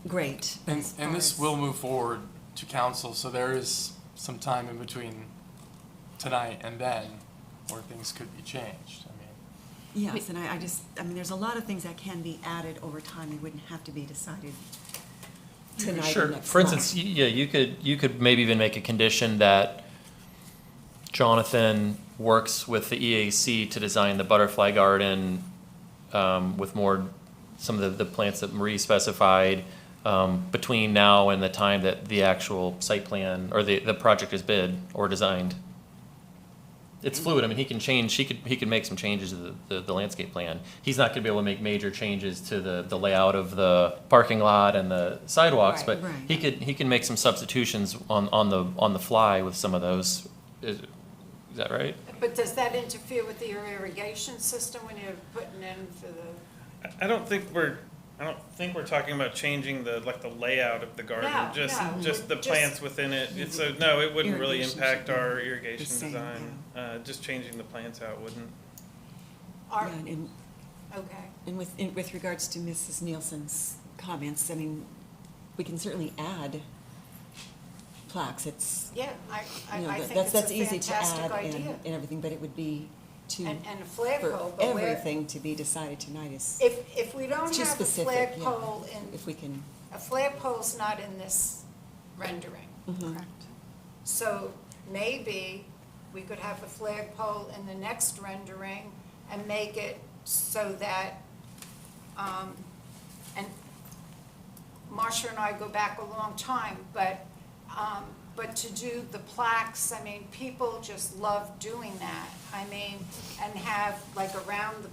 great. And, as far and this as- will move forward to council, so there is some time in between tonight and then where things could be changed. I mean, Yes, and I mean, there's a lot of things that can be added over time. They wouldn't have to be decided tonight or Sure. next For instance, month. yeah, you could maybe even make a condition that Jonathan works with the EAC to design the butterfly garden with some of the plants that Marie specified between now and the time that the actual site plan or the project is bid or designed. It's fluid. I mean, he could make some changes to the landscape plan. He's not gonna be able to make major changes to the layout of the parking lot and the sidewalks, Right, but right. he can make some substitutions on the fly with some of those. Is that right? But does that interfere with your irrigation system when you're putting in for the? I don't think we're talking about changing the layout of the garden, No, just no, the just- plants within it. It's no, it wouldn't really Irrigation impact should be our the irrigation same, design. Just changing the plants out wouldn't. Are, Yeah, and okay. And with regards to Mrs. Nielsen's comments, I mean, we can certainly add plaques. It's, Yeah, you know, I think that's it's a easy to fantastic add idea. and everything, but it would be too, And a flagpole, for but where, everything to be decided tonight is if we don't too have a specific, yeah. flagpole in, If we can, a flagpole's not in this rendering. mhm. So maybe we could have a flagpole in the next rendering and make it so that, and Marcia and I go back a long time, but to do the plaques, I mean, people just love doing that. I mean, and have like around the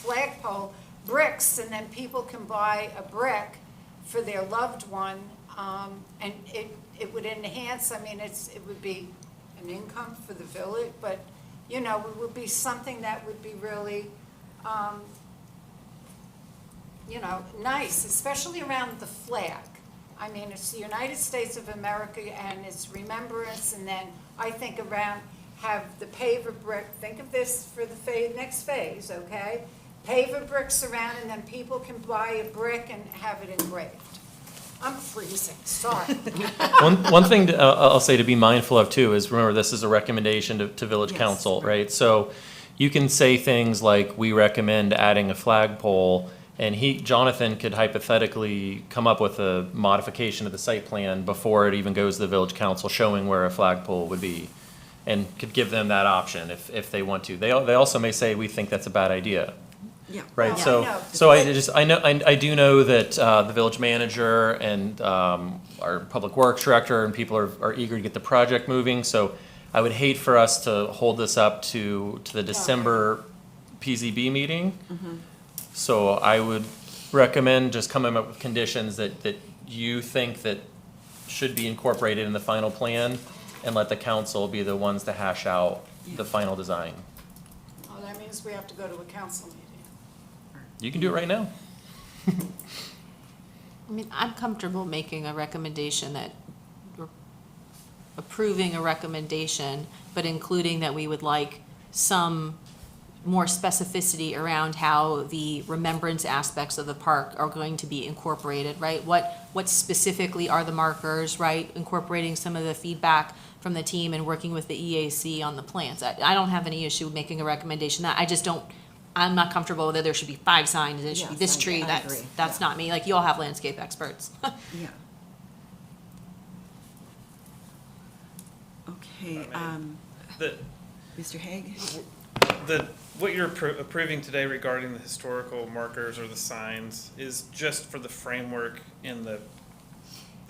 flagpole, bricks, and then people can buy a brick for their loved one, and it would enhance, I mean, it would be an income for the village, but, you know, it would be something that would be really, you know, nice, especially around the flag. I mean, it's the United States of America and it's remembrance, and then I think around, have the paver brick, think of this for the next phase, okay? Paver bricks around, and then people can buy a brick and have it engraved. I'm freezing, sorry. One thing I'll say to be mindful of too is, remember, this is a recommendation to village Yes, council, right. right? So you can say things like, we recommend adding a flagpole, and Jonathan could hypothetically come up with a modification of the site plan before it even goes to the village council, showing where a flagpole would be, and could give them that option if they want to. They also may say, we think that's a bad idea. Yeah. Right, Well, I know. so I do know that the village manager and our public works director and people are eager to get the project moving, so I would hate for us to hold this up to the December PZB meeting. Mhm. So I would recommend just coming up with conditions that you think that should be incorporated in the final plan, and let the council be the ones to hash out the final design. Well, that means we have to go to a council meeting. You can do it right now. I mean, I'm comfortable making a recommendation that, we're approving a recommendation, but including that we would like some more specificity around how the remembrance aspects of the park are going to be incorporated, right? What specifically are the markers, right? Incorporating some of the feedback from the team and working with the EAC on the plans. I don't have any issue with making a recommendation. That I just don't, I'm not comfortable that there should be 5 signs, and it should be Yes, this I tree, agree. that's Yeah. not me. Like, you all have landscape experts. Yeah. Okay, The, Mr. Hague? what you're approving today regarding the historical markers or the signs is just for the framework and the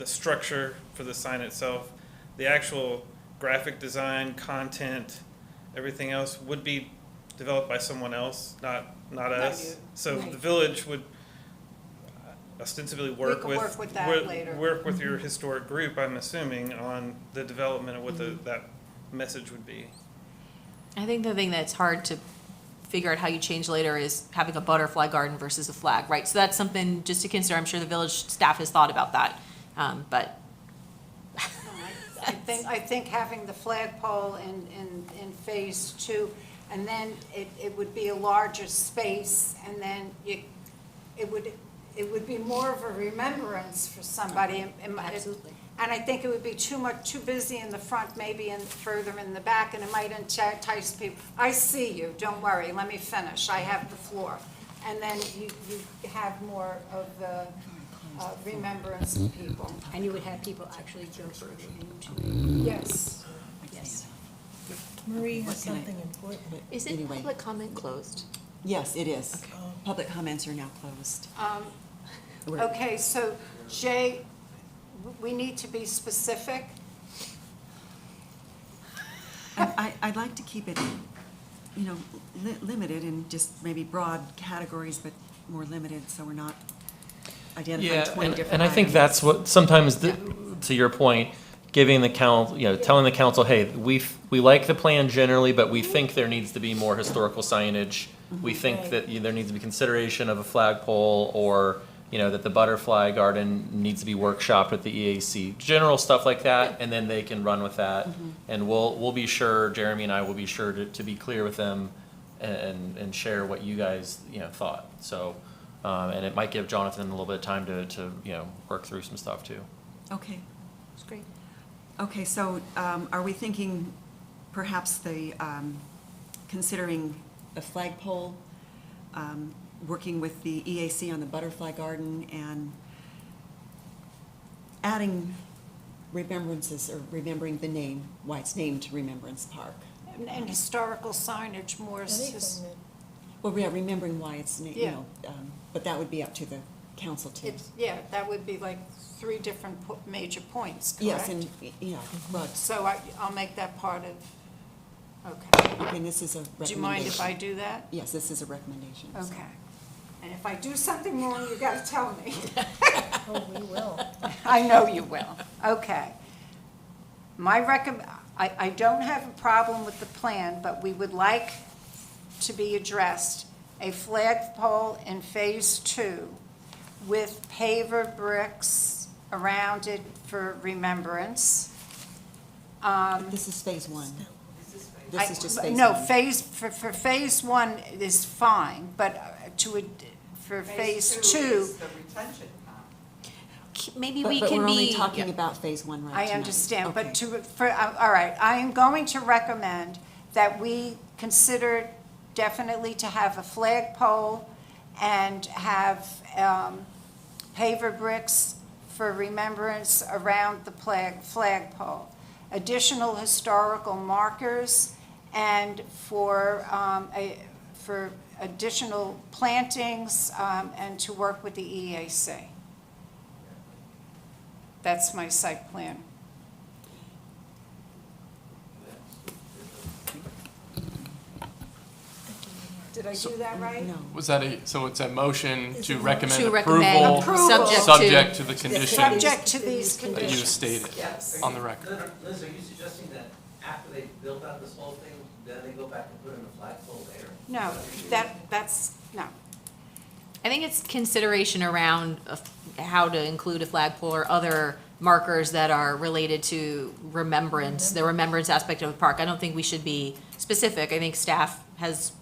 structure for the sign itself. The actual graphic design, content, everything else would be developed by someone else, not us. you. So Right. the village would ostensibly work can with. work with that later. Work with your historic group, I'm assuming, on the development of what that message would be. I think the thing that's hard to figure out how you change later is having a butterfly garden versus a flag, right? So that's something just to consider. I'm sure the village staff has thought about that, but. I think having the flagpole in phase 2, and then it would be a larger space, and then it would it would be more of a remembrance for somebody. Absolutely. And I think it would be too busy in the front, maybe further in the back, and it might entice people. I see you, don't worry, let me finish, I have the floor. And then you have more of the remembrance of people. And you would have people actually go further into it. Yes. Yes. Marie has What can I- something important. Is it Anyway. public comment closed? Yes, it is. Public comments are now closed. We're- Okay, so Jay, we need to be specific. I'd like to keep it, limited and just maybe broad categories, but more limited, so we're not identifying 20 different and I think items. that's what, sometimes, to your point, giving the council, telling the council, hey, we like the plan generally, but we think there needs to be more historical signage. We think that there needs to be consideration of a flagpole, or, that the butterfly garden needs to be workshopped with the EAC. General stuff like that, and then they can run with that. And we'll be sure, Jeremy and I will be sure to be clear with them and share what you guys, thought. So, and it might give Jonathan a little bit of time to work through some stuff too. Okay. That's great. Okay, so are we thinking perhaps considering the flagpole, working with the EAC on the butterfly garden, and adding remembrances, or remembering the name, why it's named Remembrance Park? And historical signage more. Anything that, Well, yeah, remembering why it's named, Yeah. but that would be up to the council to. Yeah, that would be like 3 different major points, correct? Yes, and, yeah, but, So I'll make that part of, okay. okay, and this is a recommendation. Do you mind if I do that? Yes, this is a recommendation. so. Okay. And if I do something wrong, you gotta tell me. oh, we will. I know you will. Okay. I don't have a problem with the plan, but we would like to be addressed, a flagpole in Phase 2 with paver bricks around it for remembrance. This is phase 1. This is just phase 1. No, for Phase 1 is fine, but for Phase 2, Maybe But we but can we're only be. talking about phase 1 right I tonight. understand, but Okay. all right, I am going to recommend that we consider definitely to have a flagpole and have paver bricks for remembrance around the flagpole. Additional historical markers, and for additional plantings, and to work with the EAC. That's my site plan. Did I do that right? No. Was that so it's a motion to To recommend recommend approval, Approval. subject to the conditions Subject to these that you conditions. stated on the record. Liz, are you suggesting that after they built out this whole thing, then they go back and put in a flagpole there? No, no. I think it's consideration around how to include a flagpole or other markers that are related to remembrance, the remembrance aspect of the park. I don't think we should be specific. I think staff has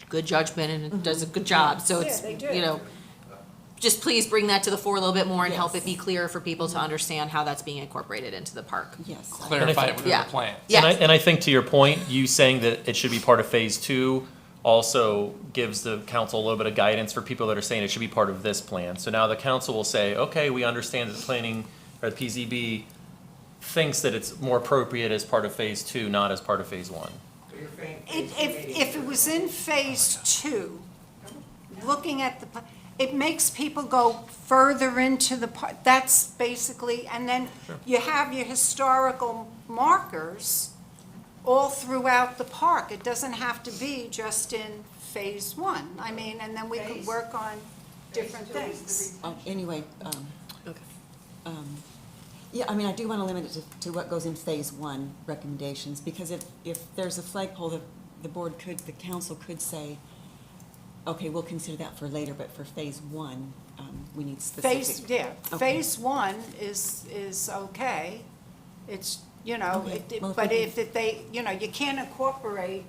good judgment and does a good job, so it's, Yeah, they do. just please bring that to the fore a little bit more and help Yes. it be clearer for people to understand how that's being incorporated into the park. Yes. Clarify it within Yeah. the plan. Yes. And I think to your point, you saying that it should be part of Phase 2 also gives the council a little bit of guidance for people that are saying it should be part of this plan. So now the council will say, okay, we understand that the planning, or the PZB thinks that it's more appropriate as part of Phase 2, not as part of Phase 1. If it was in Phase 2, looking at it makes people go further into the park. That's basically, and then you have your historical markers all throughout the park. It doesn't have to be just in Phase 1. I mean, and then we could work on different things. Anyway, yeah, I mean, I do want to limit it to what goes in phase 1 recommendations, because if there's a flagpole, the council could say, okay, we'll consider that for later, but for phase 1, we need specific. Okay. Phase 1 is okay. It's, Okay. Well, but if they, you can't incorporate,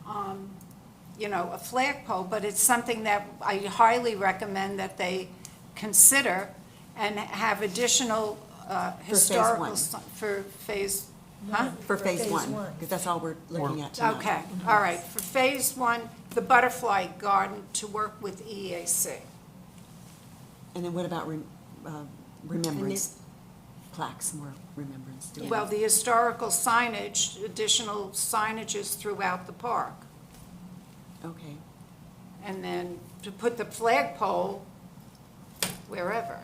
a flagpole, but it's something that I highly recommend that they consider and have additional phase historical, one. for phase, huh? For phase one, because that's all we're looking at tonight. Okay, all right. For phase one, the butterfly garden to work with EAC. And then what about remembrance plaques, more remembrance? Do we- Well, the historical signage, additional signages throughout the park. Okay, And then to put the flagpole wherever.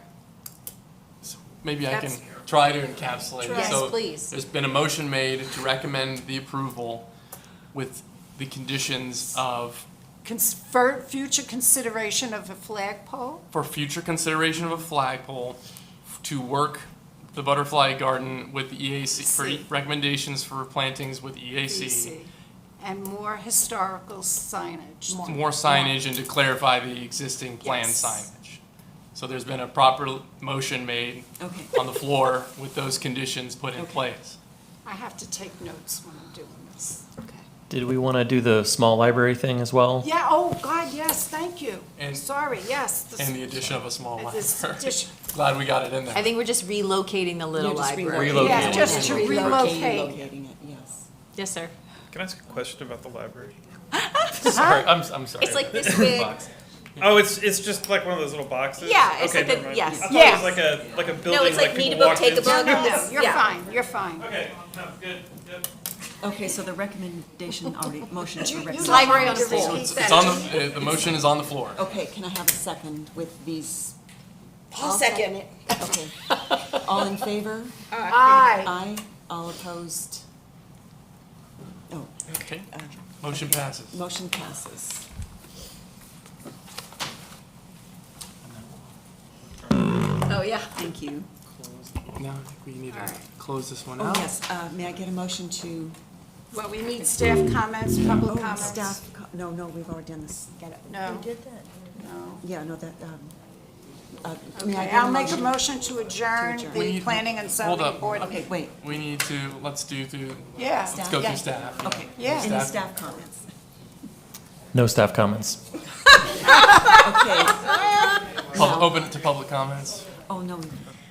Maybe I can That's- try to encapsulate it. Yes, So please. there's been a motion made to recommend the approval with the conditions of, For future consideration of a flagpole? for future consideration of a flagpole, to work the butterfly garden with the EAC, for recommendations for plantings with EAC. And more historical signage. More signage and to clarify the existing plan Yes. signage. So there's been a proper motion made okay. on the floor with those conditions put in Okay. place. I have to take notes when I'm doing this. Okay. Did we want to do the small library thing as well? Yeah, oh, God, yes, thank you. And- Sorry, yes. And the addition of a small This library. addition- Glad we got it in there. I think we're just relocating the little You're just library. Relocating. Yeah, just to Relocating. relocate. Relocating it, yes. Yes, sir. Can I ask a question about the library? Sorry, I'm sorry. It's like this big. Oh, it's just like one of those little boxes? Yeah, it's Okay, like a- never mind. yes. I thought Yeah. it was like a building, No, it's like need a people book, walked take a into. book. No, you're Yeah. fine, you're fine. Okay, no, good, good. Okay, so the recommendation already, motion to recommend. Library on the So floor. It's on the motion is on the floor. Okay, can I have a second with these? I'll second it. Okay. All in favor? Aye. Aye. All opposed? Oh, Okay, motion passes. motion passes. Oh, yeah. Thank you. Now I think we need All to right. close this one Oh, out. yes, may I get a motion to? Well, we need staff comments, public Oh, comments. staff, no, we've already done this. No, We did that. no. Yeah, no, that, may I Okay, get I'll make a motion to adjourn adjourn. We the need- planning and hold zoning up. board. Okay, wait. We need to, let's go through Yeah, staff. Okay. Yeah. Any staff comments? No staff comments. Okay. Open it to public comments. Oh, no,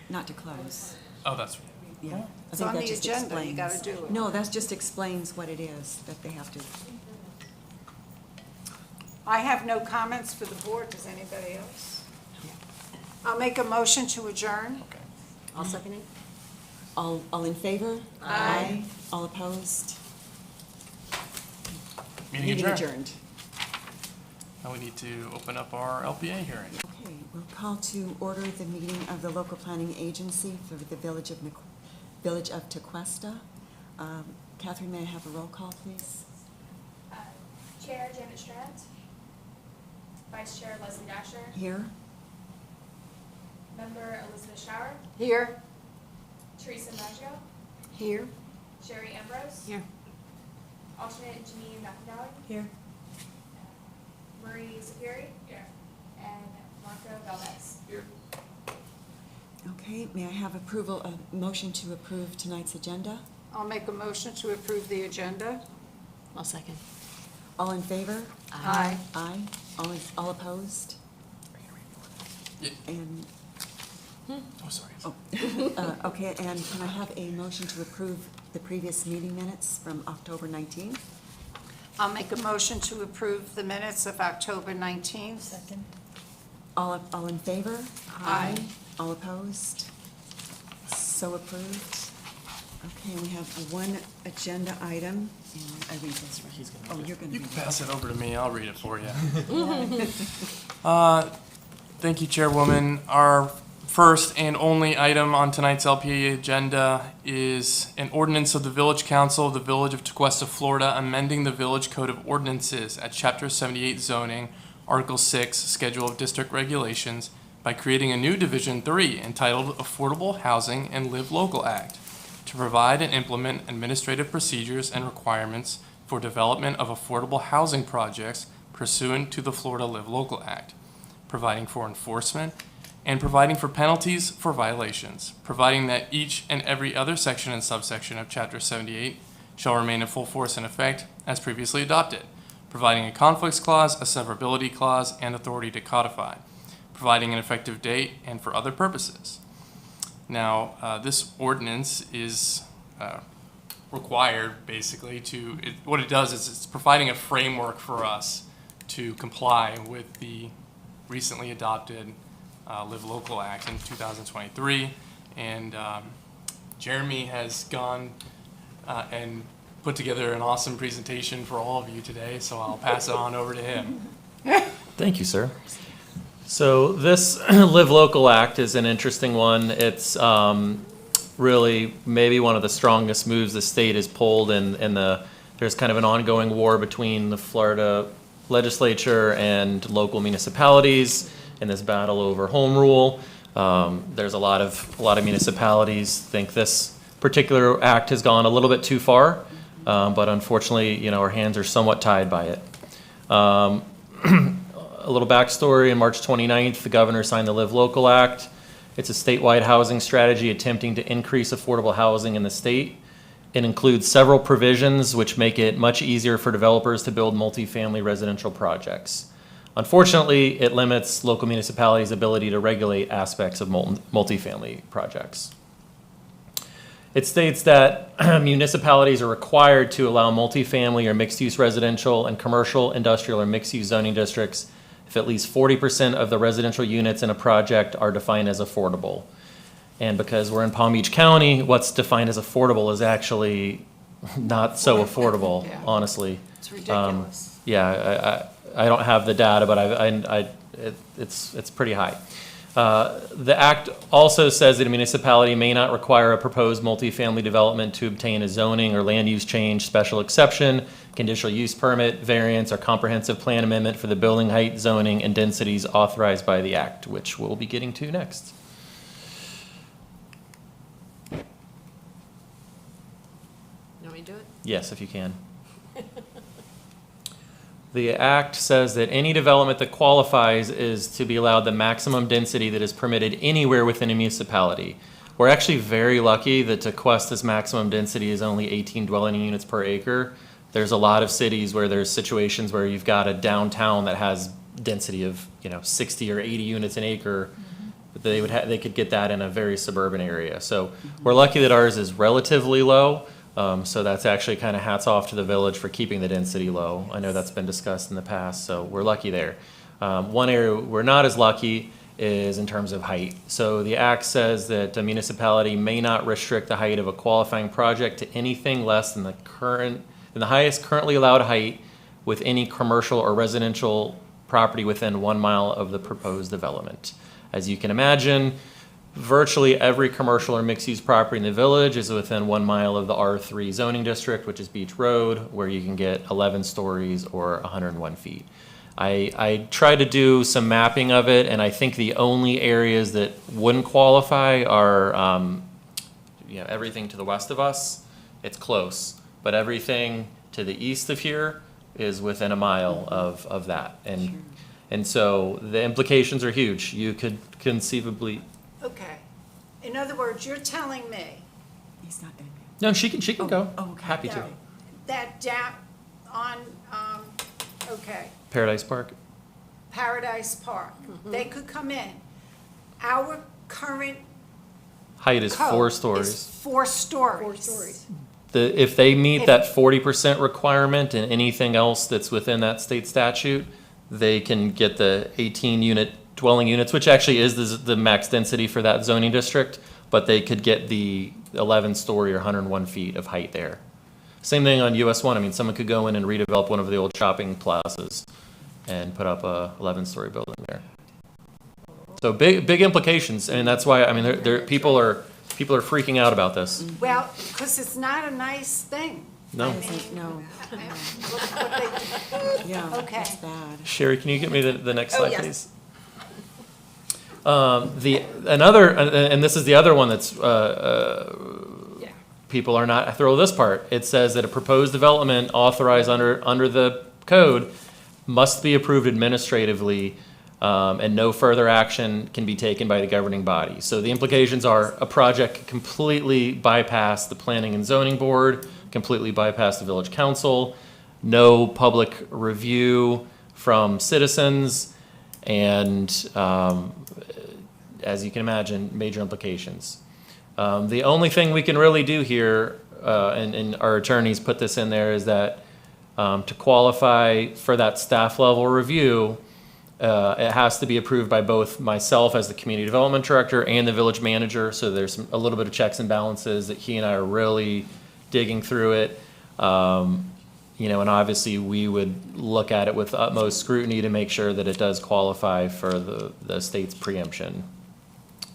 not to close. Oh, that's, Yeah. I It's think on that the just agenda, you gotta explains- do it. No, that just explains what it is that they have to. I have no comments for the board, does anybody else? I'll make a motion to adjourn. I'll second it. All in favor? Aye. All opposed? meeting adjourned. Now we need to open up our LPA hearing. Okay, we'll call to order the meeting of the local planning agency for the Village of Tequesta. Catherine, may I have a roll call, please? Chair Janet Strand. Vice Chair Leslie Dasher. Here? Member Elizabeth Shower. Here. Teresa Maggio. Here. Sherry Ambrose. Here. Alternate Janine McInally. Here. Marie Sapiri. Here. And Marco Valdez. Here. Okay, may I have approval, a motion to approve tonight's agenda? I'll make a motion to approve the agenda. I'll second. All in favor? Aye. Aye. All opposed? Yeah. And, Oh, sorry. okay, and can I have a motion to approve the previous meeting minutes from October 19th? I'll make a motion to approve the minutes of October 19th. Second. All in favor? Aye. All opposed? So approved. Okay, we have one agenda item, and I read this, right? Oh, you're gonna You read can it. pass it over to me, I'll read it for you. Thank you, Chairwoman. Our first and only item on tonight's LPA agenda is an ordinance of the Village Council of the Village of Tequesta, Florida, amending the Village Code of Ordinances at Chapter 78 zoning, Article 6, Schedule of District Regulations, by creating a new Division 3 entitled Affordable Housing and Live Local Act to provide and implement administrative procedures and requirements for development of affordable housing projects pursuant to the Florida Live Local Act, providing for enforcement, and providing for penalties for violations, providing that each and every other section and subsection of Chapter 78 shall remain in full force and effect as previously adopted, providing a conflicts clause, a severability clause, and authority to codify, providing an effective date, and for other purposes. Now, this ordinance is required basically to, what it does is it's providing a framework for us to comply with the recently adopted Live Local Act in 2023. And Jeremy has gone and put together an awesome presentation for all of you today, so I'll pass it on over to him. Thank you, sir. So this Live Local Act is an interesting one. It's really maybe one of the strongest moves the state has pulled, and there's kind of an ongoing war between the Florida legislature and local municipalities in this battle over home rule. There's a lot of municipalities think this particular act has gone a little bit too far, but unfortunately, our hands are somewhat tied by it. A little backstory: on March 29th, the governor signed the Live Local Act. It's a statewide housing strategy attempting to increase affordable housing in the state. It includes several provisions which make it much easier for developers to build multifamily residential projects. Unfortunately, it limits local municipalities' ability to regulate aspects of multifamily projects. It states that municipalities are required to allow multifamily or mixed-use residential and commercial, industrial, or mixed-use zoning districts if at least 40% of the residential units in a project are defined as affordable. And because we're in Palm Beach County, what's defined as affordable is actually not so affordable, honestly. It's ridiculous. I don't have the data, but it's pretty high. The act also says that a municipality may not require a proposed multifamily development to obtain a zoning or land use change, special exception, conditional use permit, variance, or comprehensive plan amendment for the building height, zoning, and densities authorized by the act, which we'll be getting to next. You want me to do it? Yes, if you can. The act says that any development that qualifies is to be allowed the maximum density that is permitted anywhere within a municipality. We're actually very lucky that Tequesta's maximum density is only 18 dwelling units per acre. There's a lot of cities where there's situations where you've got a downtown that has density of 60 or 80 units an acre. But they could get that in a very suburban area. So we're lucky that ours is relatively low. So that's actually kind of hats off to the village for keeping the density low. I know that's been discussed in the past, so we're lucky there. One area we're not as lucky is in terms of height. So the act says that a municipality may not restrict the height of a qualifying project to anything less than the highest currently allowed height with any commercial or residential property within 1 mile of the proposed development. As you can imagine, virtually every commercial or mixed-use property in the village is within 1 mile of the R3 zoning district, which is Beach Road, where you can get 11 stories or 101 feet. I tried to do some mapping of it, and I think the only areas that wouldn't qualify are everything to the west of us. It's close, but everything to the east of here is within 1 mile of that. And so the implications are huge. You could conceivably... Okay. In other words, you're telling me He's not in. No, she can go. Oh, okay. Happy to. that down on, okay, Paradise Park. Paradise Park, they could come in. Our current Height is code 4 is stories. 4 stories. 4 stories. If they meet If- that 40% requirement and anything else that's within that state statute, they can get the 18 unit dwelling units, which actually is the max density for that zoning district, but they could get the 11-story or 101 feet of height there. Same thing on US 1. I mean, someone could go in and redevelop one of the old shopping plazas and put up a 11-story building there. So big implications, and that's why, I mean, people are freaking out about this. Well, because it's not a nice thing. No. No. Look what they, Yeah, Okay. that's bad. Sherry, can you get me the next Oh, slide, yes. please? And this is the other one that's people are not throw this part. It says that a proposed development authorized under the code must be approved administratively, and no further action can be taken by the governing body. So the implications are a project can completely bypass the planning and zoning board, completely bypass the village council, no public review from citizens, and as you can imagine, major implications. The only thing we can really do here, and our attorneys put this in there, is that to qualify for that staff level review, it has to be approved by both myself as the community development director and the village manager. So there's a little bit of checks and balances that he and I are really digging through it. You know, and obviously we would look at it with utmost scrutiny to make sure that it does qualify for the state's preemption.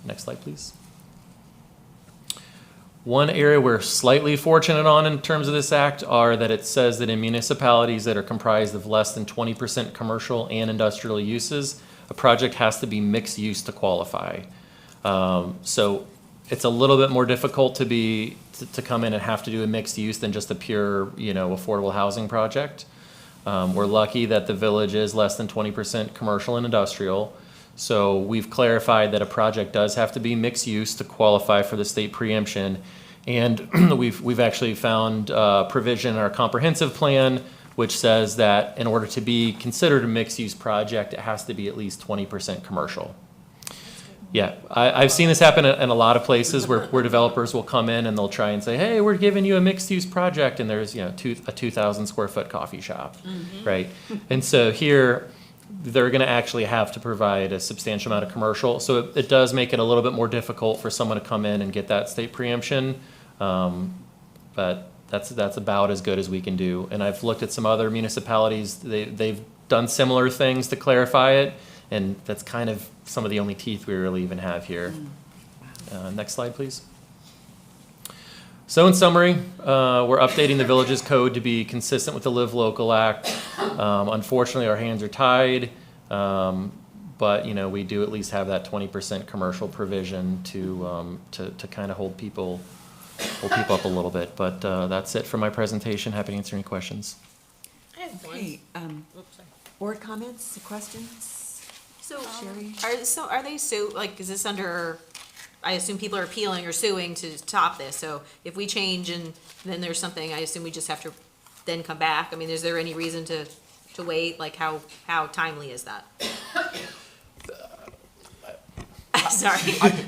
Next slide, please. One area we're slightly fortunate on in terms of this act are that it says that in municipalities that are comprised of less than 20% commercial and industrial uses, a project has to be mixed use to qualify. So it's a little bit more difficult to come in and have to do a mixed use than just a pure, you know, affordable housing project. We're lucky that the village is less than 20% commercial and industrial. So we've clarified that a project does have to be mixed use to qualify for the state preemption. And we've actually found provision in our comprehensive plan, which says that in order to be considered a mixed use project, it has to be at least 20% commercial. Yeah, I've seen this happen in a lot of places where developers will come in and they'll try and say, hey, we're giving you a mixed use project, and there's, you know, a 2,000 square foot coffee shop, right? And so here, they're going to actually have to provide a substantial amount of commercial. So it does make it a little bit more difficult for someone to come in and get that state preemption. But that's about as good as we can do. And I've looked at some other municipalities. They've done similar things to clarify it. And that's kind of some of the only teeth we really even have here. Next slide, please. So in summary, we're updating the village's code to be consistent with the Live Local Act. Unfortunately, our hands are tied, but you know, we do at least have that 20% commercial provision to kind of hold people up a little bit. But that's it for my presentation. Happy to answer any questions. I have one. Okay, board comments, questions? So, Sherry? are they like, is this under, I assume people are appealing or suing to stop this, so if we change and then there's something, I assume we just have to then come back? I mean, is there any reason to wait? Like, how timely is that? Sorry.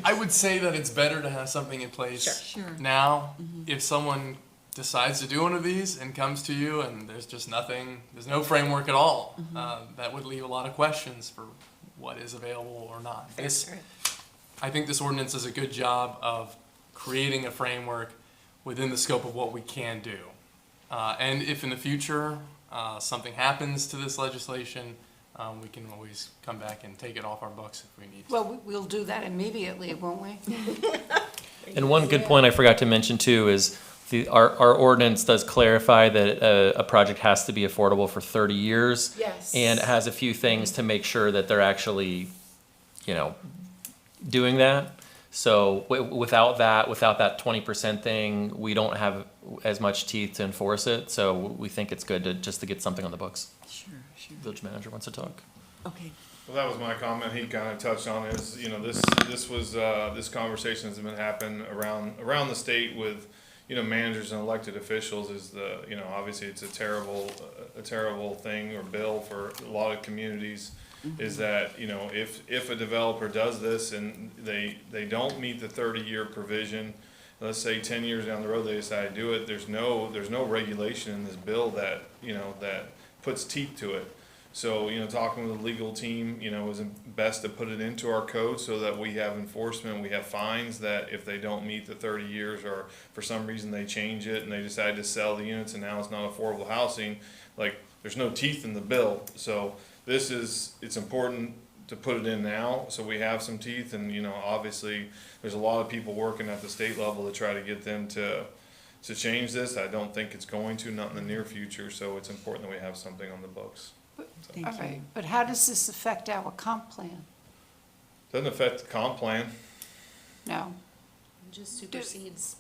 I would say that it's better to have something in place Sure. now. If someone decides to do one of these and comes to you and there's just nothing, there's no framework at all, that would leave a lot of questions for what is available or not. I think this ordinance does a good job of creating a framework within the scope of what we can do. And if in the future something happens to this legislation, we can always come back and take it off our books if we need to. Well, we'll do that immediately, won't we? And one good point I forgot to mention too is our ordinance does clarify that a project has to be affordable for 30 years. Yes. And it has a few things to make sure that they're actually, you know, doing that. So without that 20% thing, we don't have as much teeth to enforce it. So we think it's good to get something on the books. Sure. Village manager wants to talk. Okay. Well, that was my comment. He kind of touched on it. Is, you know, this conversation has been happening around the state with, you know, managers and elected officials. Is the, you know, obviously it's a terrible thing or bill for a lot of communities. Is that, you know, if a developer does this and they don't meet the 30-year provision, let's say 10 years down the road they decide to do it, there's no regulation in this bill that, you know, that puts teeth to it. So, you know, talking with the legal team, you know, is best to put it into our code so that we have enforcement, we have fines that if they don't meet the 30 years or for some reason they change it and they decide to sell the units and now it's not affordable housing, like there's no teeth in the bill. So it's important to put it in now so we have some teeth. And, you know, obviously there's a lot of people working at the state level to try to get them to change this. I don't think it's going to, not in the near future. So it's important that we have something on the books. Thank All you. right, but how does this affect our comp plan? Doesn't affect the comp plan. No. Just supersedes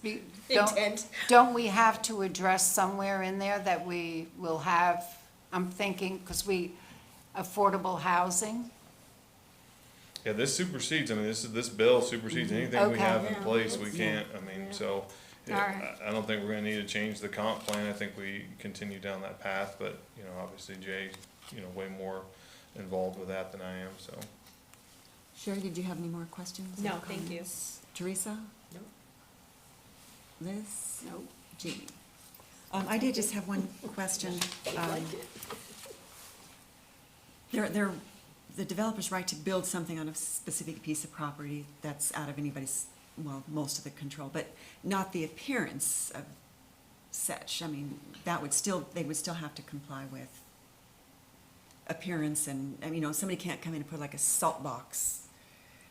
Don't- intent. Don't we have to address somewhere in there that we will have, I'm thinking, because affordable housing? Yeah, this supersedes, I mean, this bill supersedes anything we Okay. have in place. We can't, I mean, so, yeah, All right. I don't think we're gonna need to change the comp plan. I think we continue down that path, but, you know, obviously Jay, you know, way more involved with that than I am, so. Sherry, did you have any more questions? No, or thank you. comments? Teresa? No. Liz? No. Jeannie? I did just have one question. The developer's right to build something on a specific piece of property that's out of anybody's, well, most of the control, but not the appearance of such. I mean, they would still have to comply with appearance and, I mean, somebody can't come in and put like a salt box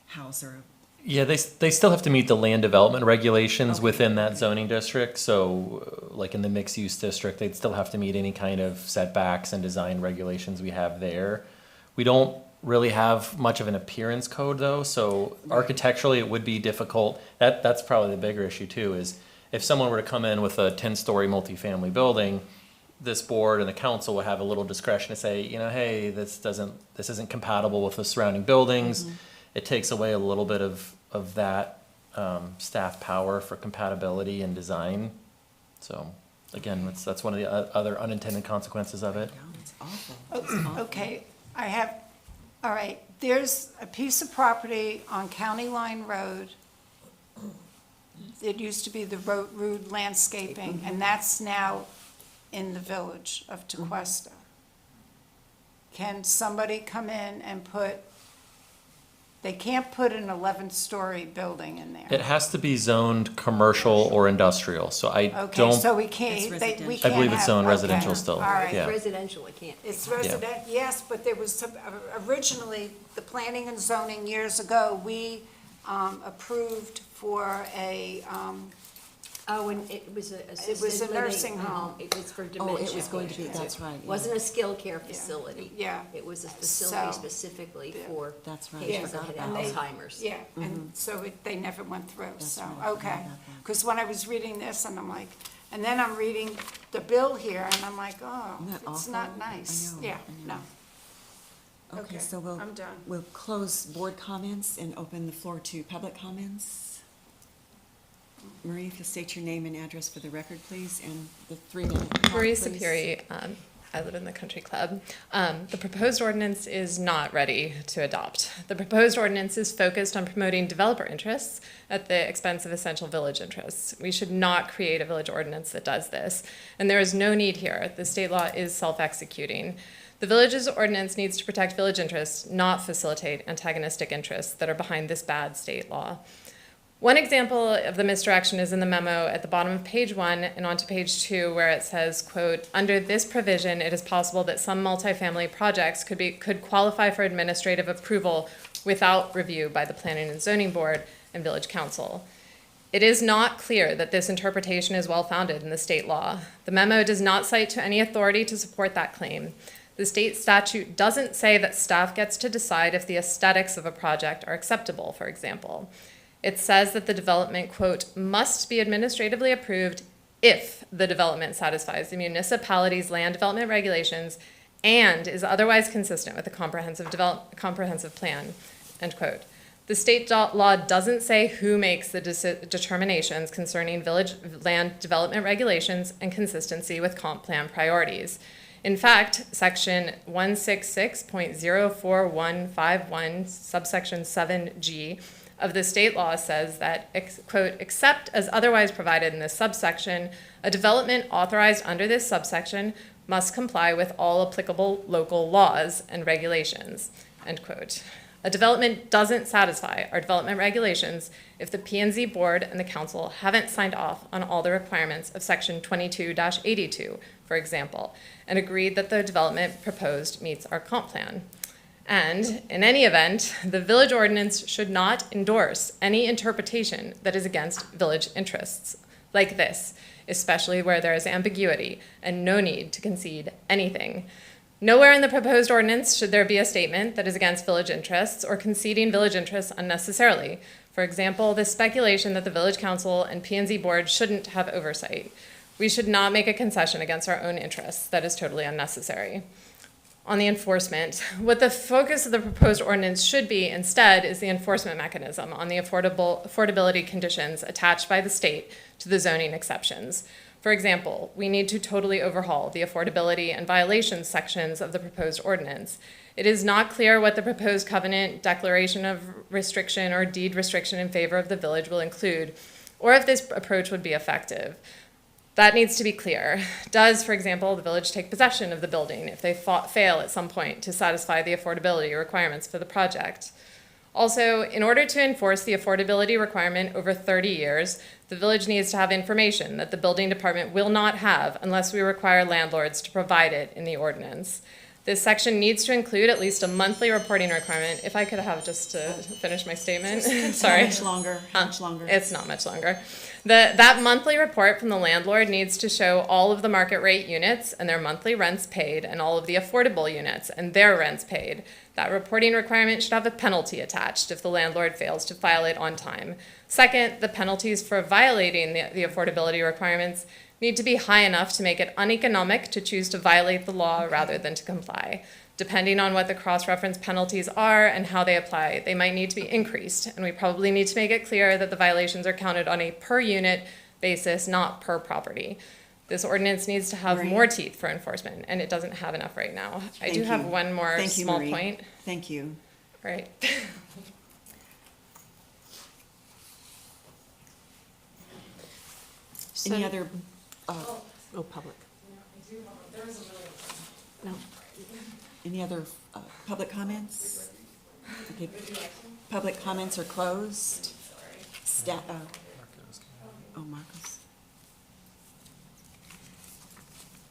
house or, Yeah, they still have to meet the land development regulations Okay. within that zoning district. So like in the mixed use district, they'd still have to meet any kind of setbacks and design regulations we have there. We don't really have much of an appearance code though, so architecturally it would be difficult. That's probably the bigger issue too, is if someone were to come in with a 10-story multifamily building, this board and the council would have a little discretion to say, hey, this isn't compatible with the surrounding buildings. It takes away a little bit of that staff power for compatibility and design. So again, that's one of the other unintended consequences of it. it's awful. It's awful. Okay, all right, there's a piece of property on County Line Road. It used to be the Road Landscaping, and that's now in the village of Tequesta. Can somebody come in and they can't put an 11-story building in there? It has to be zoned commercial or industrial, so I Okay, don't, so we It's can't, residential. we I can't believe it's have- zoned okay. residential still, All right. yeah. Residential, it can't. It's resident, yes, but there was some, originally, the planning and zoning years ago, we approved for a, Oh, and it was a assisted was a living nursing home. It was for Oh, dementia. it was going to be, patients. that's right. It yeah. wasn't a skilled care facility. Yeah. It was a facility So- specifically Yeah. for That's right. patients that Forgot had about that. Alzheimer's. Yeah, and so they never went through, That's so, right, I forgot okay. about that. Because when I was reading this, and I'm like, and then I'm reading the bill here, and I'm like, oh, Isn't that it's awful? not I nice. know, Yeah, I know. no. Okay, Okay, so I'm done. we'll close board comments and open the floor to public comments. Marie, if you'll state your name and address for the record, please, and the 3-minute clock, Marie please. Sapiri, I live in the country club. The proposed ordinance is not ready to adopt. The proposed ordinance is focused on promoting developer interests at the expense of essential village interests. We should not create a village ordinance that does this, and there is no need here. The state law is self-executing. The village's ordinance needs to protect village interests, not facilitate antagonistic interests that are behind this bad state law. One example of the misdirection is in the memo at the bottom of page 1 and onto page 2, where it says, quote, "Under this provision, it is possible that some multifamily projects could qualify for administrative approval without review by the Planning and Zoning Board and Village Council." It is not clear that this interpretation is well-founded in the state law. The memo does not cite to any authority to support that claim. The state statute doesn't say that staff gets to decide if the aesthetics of a project are acceptable, for example. It says that the development, quote, "must be administratively approved if the development satisfies the municipality's land development regulations and is otherwise consistent with the comprehensive plan," end quote. The state law doesn't say who makes the determinations concerning village land development regulations and consistency with comp plan priorities. In fact, section 166.04151, subsection 7G, of the state law says that, quote, "except as otherwise provided in this subsection, a development authorized under this subsection must comply with all applicable local laws and regulations," end quote. A development doesn't satisfy our development regulations if the P&Z board and the council haven't signed off on all the requirements of section 22-82, for example, and agreed that the development proposed meets our comp plan. And in any event, the village ordinance should not endorse any interpretation that is against village interests like this, especially where there is ambiguity and no need to concede anything. Nowhere in the proposed ordinance should there be a statement that is against village interests or conceding village interests unnecessarily. For example, the speculation that the village council and P&Z board shouldn't have oversight. We should not make a concession against our own interests. That is totally unnecessary. On the enforcement, what the focus of the proposed ordinance should be instead is the enforcement mechanism on the affordability conditions attached by the state to the zoning exceptions. For example, we need to totally overhaul the affordability and violations sections of the proposed ordinance. It is not clear what the proposed covenant, declaration of restriction, or deed restriction in favor of the village will include, or if this approach would be effective. That needs to be clear. Does, for example, the village take possession of the building if they fail at some point to satisfy the affordability requirements for the project? Also, in order to enforce the affordability requirement over 30 years, the village needs to have information that the building department will not have unless we require landlords to provide it in the ordinance. This section needs to include at least a monthly reporting requirement. If I could have just to finish my statement, sorry. How much longer? How much longer? It's not much longer. That monthly report from the landlord needs to show all of the market rate units and their monthly rents paid, and all of the affordable units and their rents paid. That reporting requirement should have a penalty attached if the landlord fails to file it on time. Second, the penalties for violating the affordability requirements need to be high enough to make it uneconomic to choose to violate the law rather than to comply. Depending on what the cross-reference penalties are and how they apply, they might need to be increased, and we probably need to make it clear that the violations are counted on a per-unit basis, not per property. This ordinance needs to have more teeth for enforcement, and it doesn't have enough right now. I do have one more small point. Thank you. Right. Any other, public. no? Any other public comments? Okay. Public comments are closed. Marcos.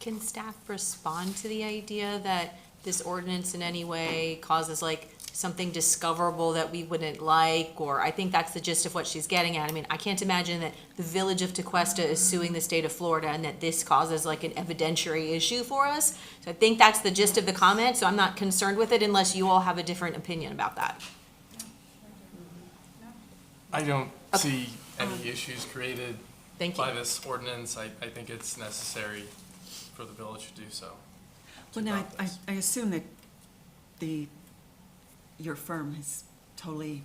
Can staff respond to the idea that this ordinance in any way causes like something discoverable that we wouldn't like? Or I think that's the gist of what she's getting at. I mean, I can't imagine that the village of Tequesta is suing the state of Florida and that this causes like an evidentiary issue for us. So I think that's the gist of the comment, so I'm not concerned with it unless you all have a different opinion about that. I don't see any issues created Thank you. by this ordinance. I think it's necessary for the village to do so. Well, now, I assume that your firm has totally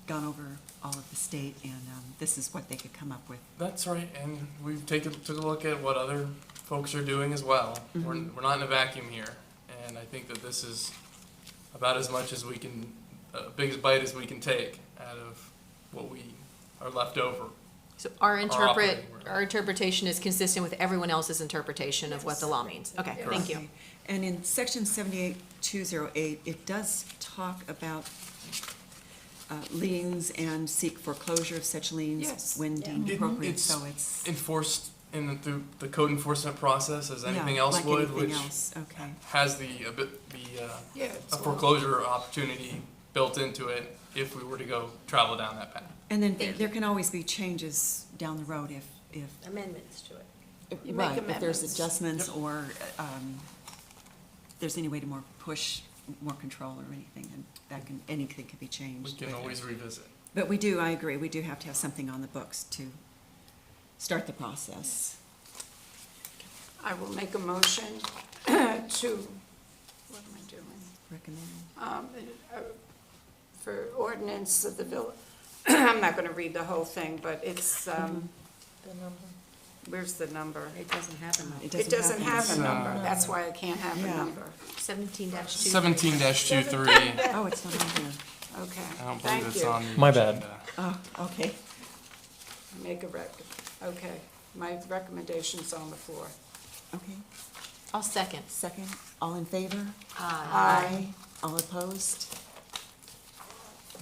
gone over all of the state, and this is what they could come up with. That's right, and we've took a look at what other folks are doing as well. Mhm. We're not in a vacuum here, and I think that this is about as much as we can, biggest bite as we can take out of what we are left over. So our operating room. interpretation is consistent with everyone else's interpretation of what the law means. Okay, thank you. And in section 78-208, it does talk about liens and seek foreclosure of such liens Yes. when deemed appropriate, so it's. Enforced through the code enforcement process as anything Yeah, else like would, anything which else, okay. has a foreclosure opportunity built into it if we were to go travel down that path. And then there can always be changes down the road if, Amendments to it. You right, make if there's amendments. adjustments or there's any way to push more control or anything, and anything could be changed. We can always revisit. But I agree, we do have to have something on the books to start the process. I will make a motion to, what am I doing? Recommend. For ordinance of the village, I'm not gonna read the whole thing, but it's, where's the number? It doesn't have a number. It doesn't have a It's, number, that's why I can't have a Yeah. number. 17-2. 17-23. Oh, it's not on here. Okay, I don't believe thank it's you. on the My bad. agenda. Oh, okay. Okay, my recommendation's on the floor. Okay. I'll second. Second, all in favor? Aye. All opposed?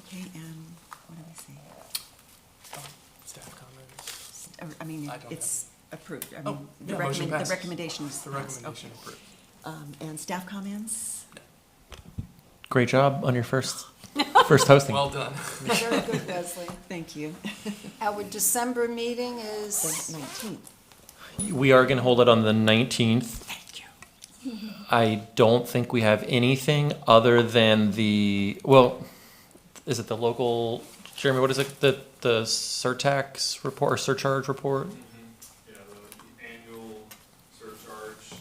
Okay, and what do we say? Staff comments. I mean, I don't it's approved. I Oh, mean, yeah, motion the passes. recommendation is The passed. recommendation Okay. approved. And staff comments? Great job on your first hosting. Well done. Very good, Leslie. Thank you. Our December meeting is, 19th. We are gonna hold it on the 19th. Thank you. I don't think we have anything other than is it the local, Jeremy, what is it, the surtax report or surcharge report? Yeah, the annual surcharge.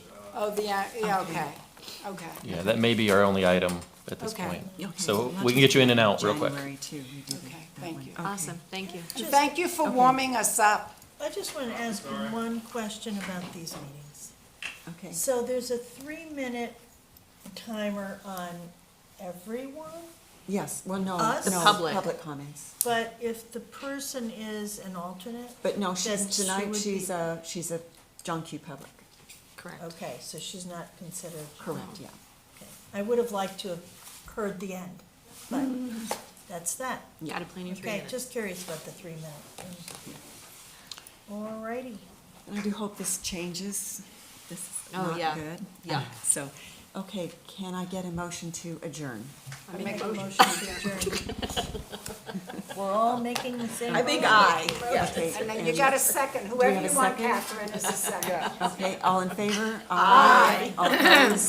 okay. Yeah, that may be our only item at this Okay. point. Okay, So not we can just get you in and out real quick. January too. We do Okay, that thank one. you. Okay. Awesome, thank you. And thank you for warming us up. I just want to ask one question about these meetings. Okay. So there's a 3-minute timer on everyone, Yes, well, no, Us? no, Public. public comments. but if the person is an alternate? But no, then she's, she tonight, would she's be- a John Q. Public. Correct. Okay, so she's not considered. Correct, yeah. Okay. I would have liked to have heard the end, but that's that. You gotta plan your 3 Okay, minutes. just curious about the 3 minute. All righty. And I do hope this changes. This is Oh, not yeah. good. Yeah. So, okay, can I get a motion to adjourn? I make a motion to adjourn. We're all making the same. Okay, And then you got a second, we whoever have a you want, second? Catherine, is a second. Okay, all in favor? Aye. All opposed?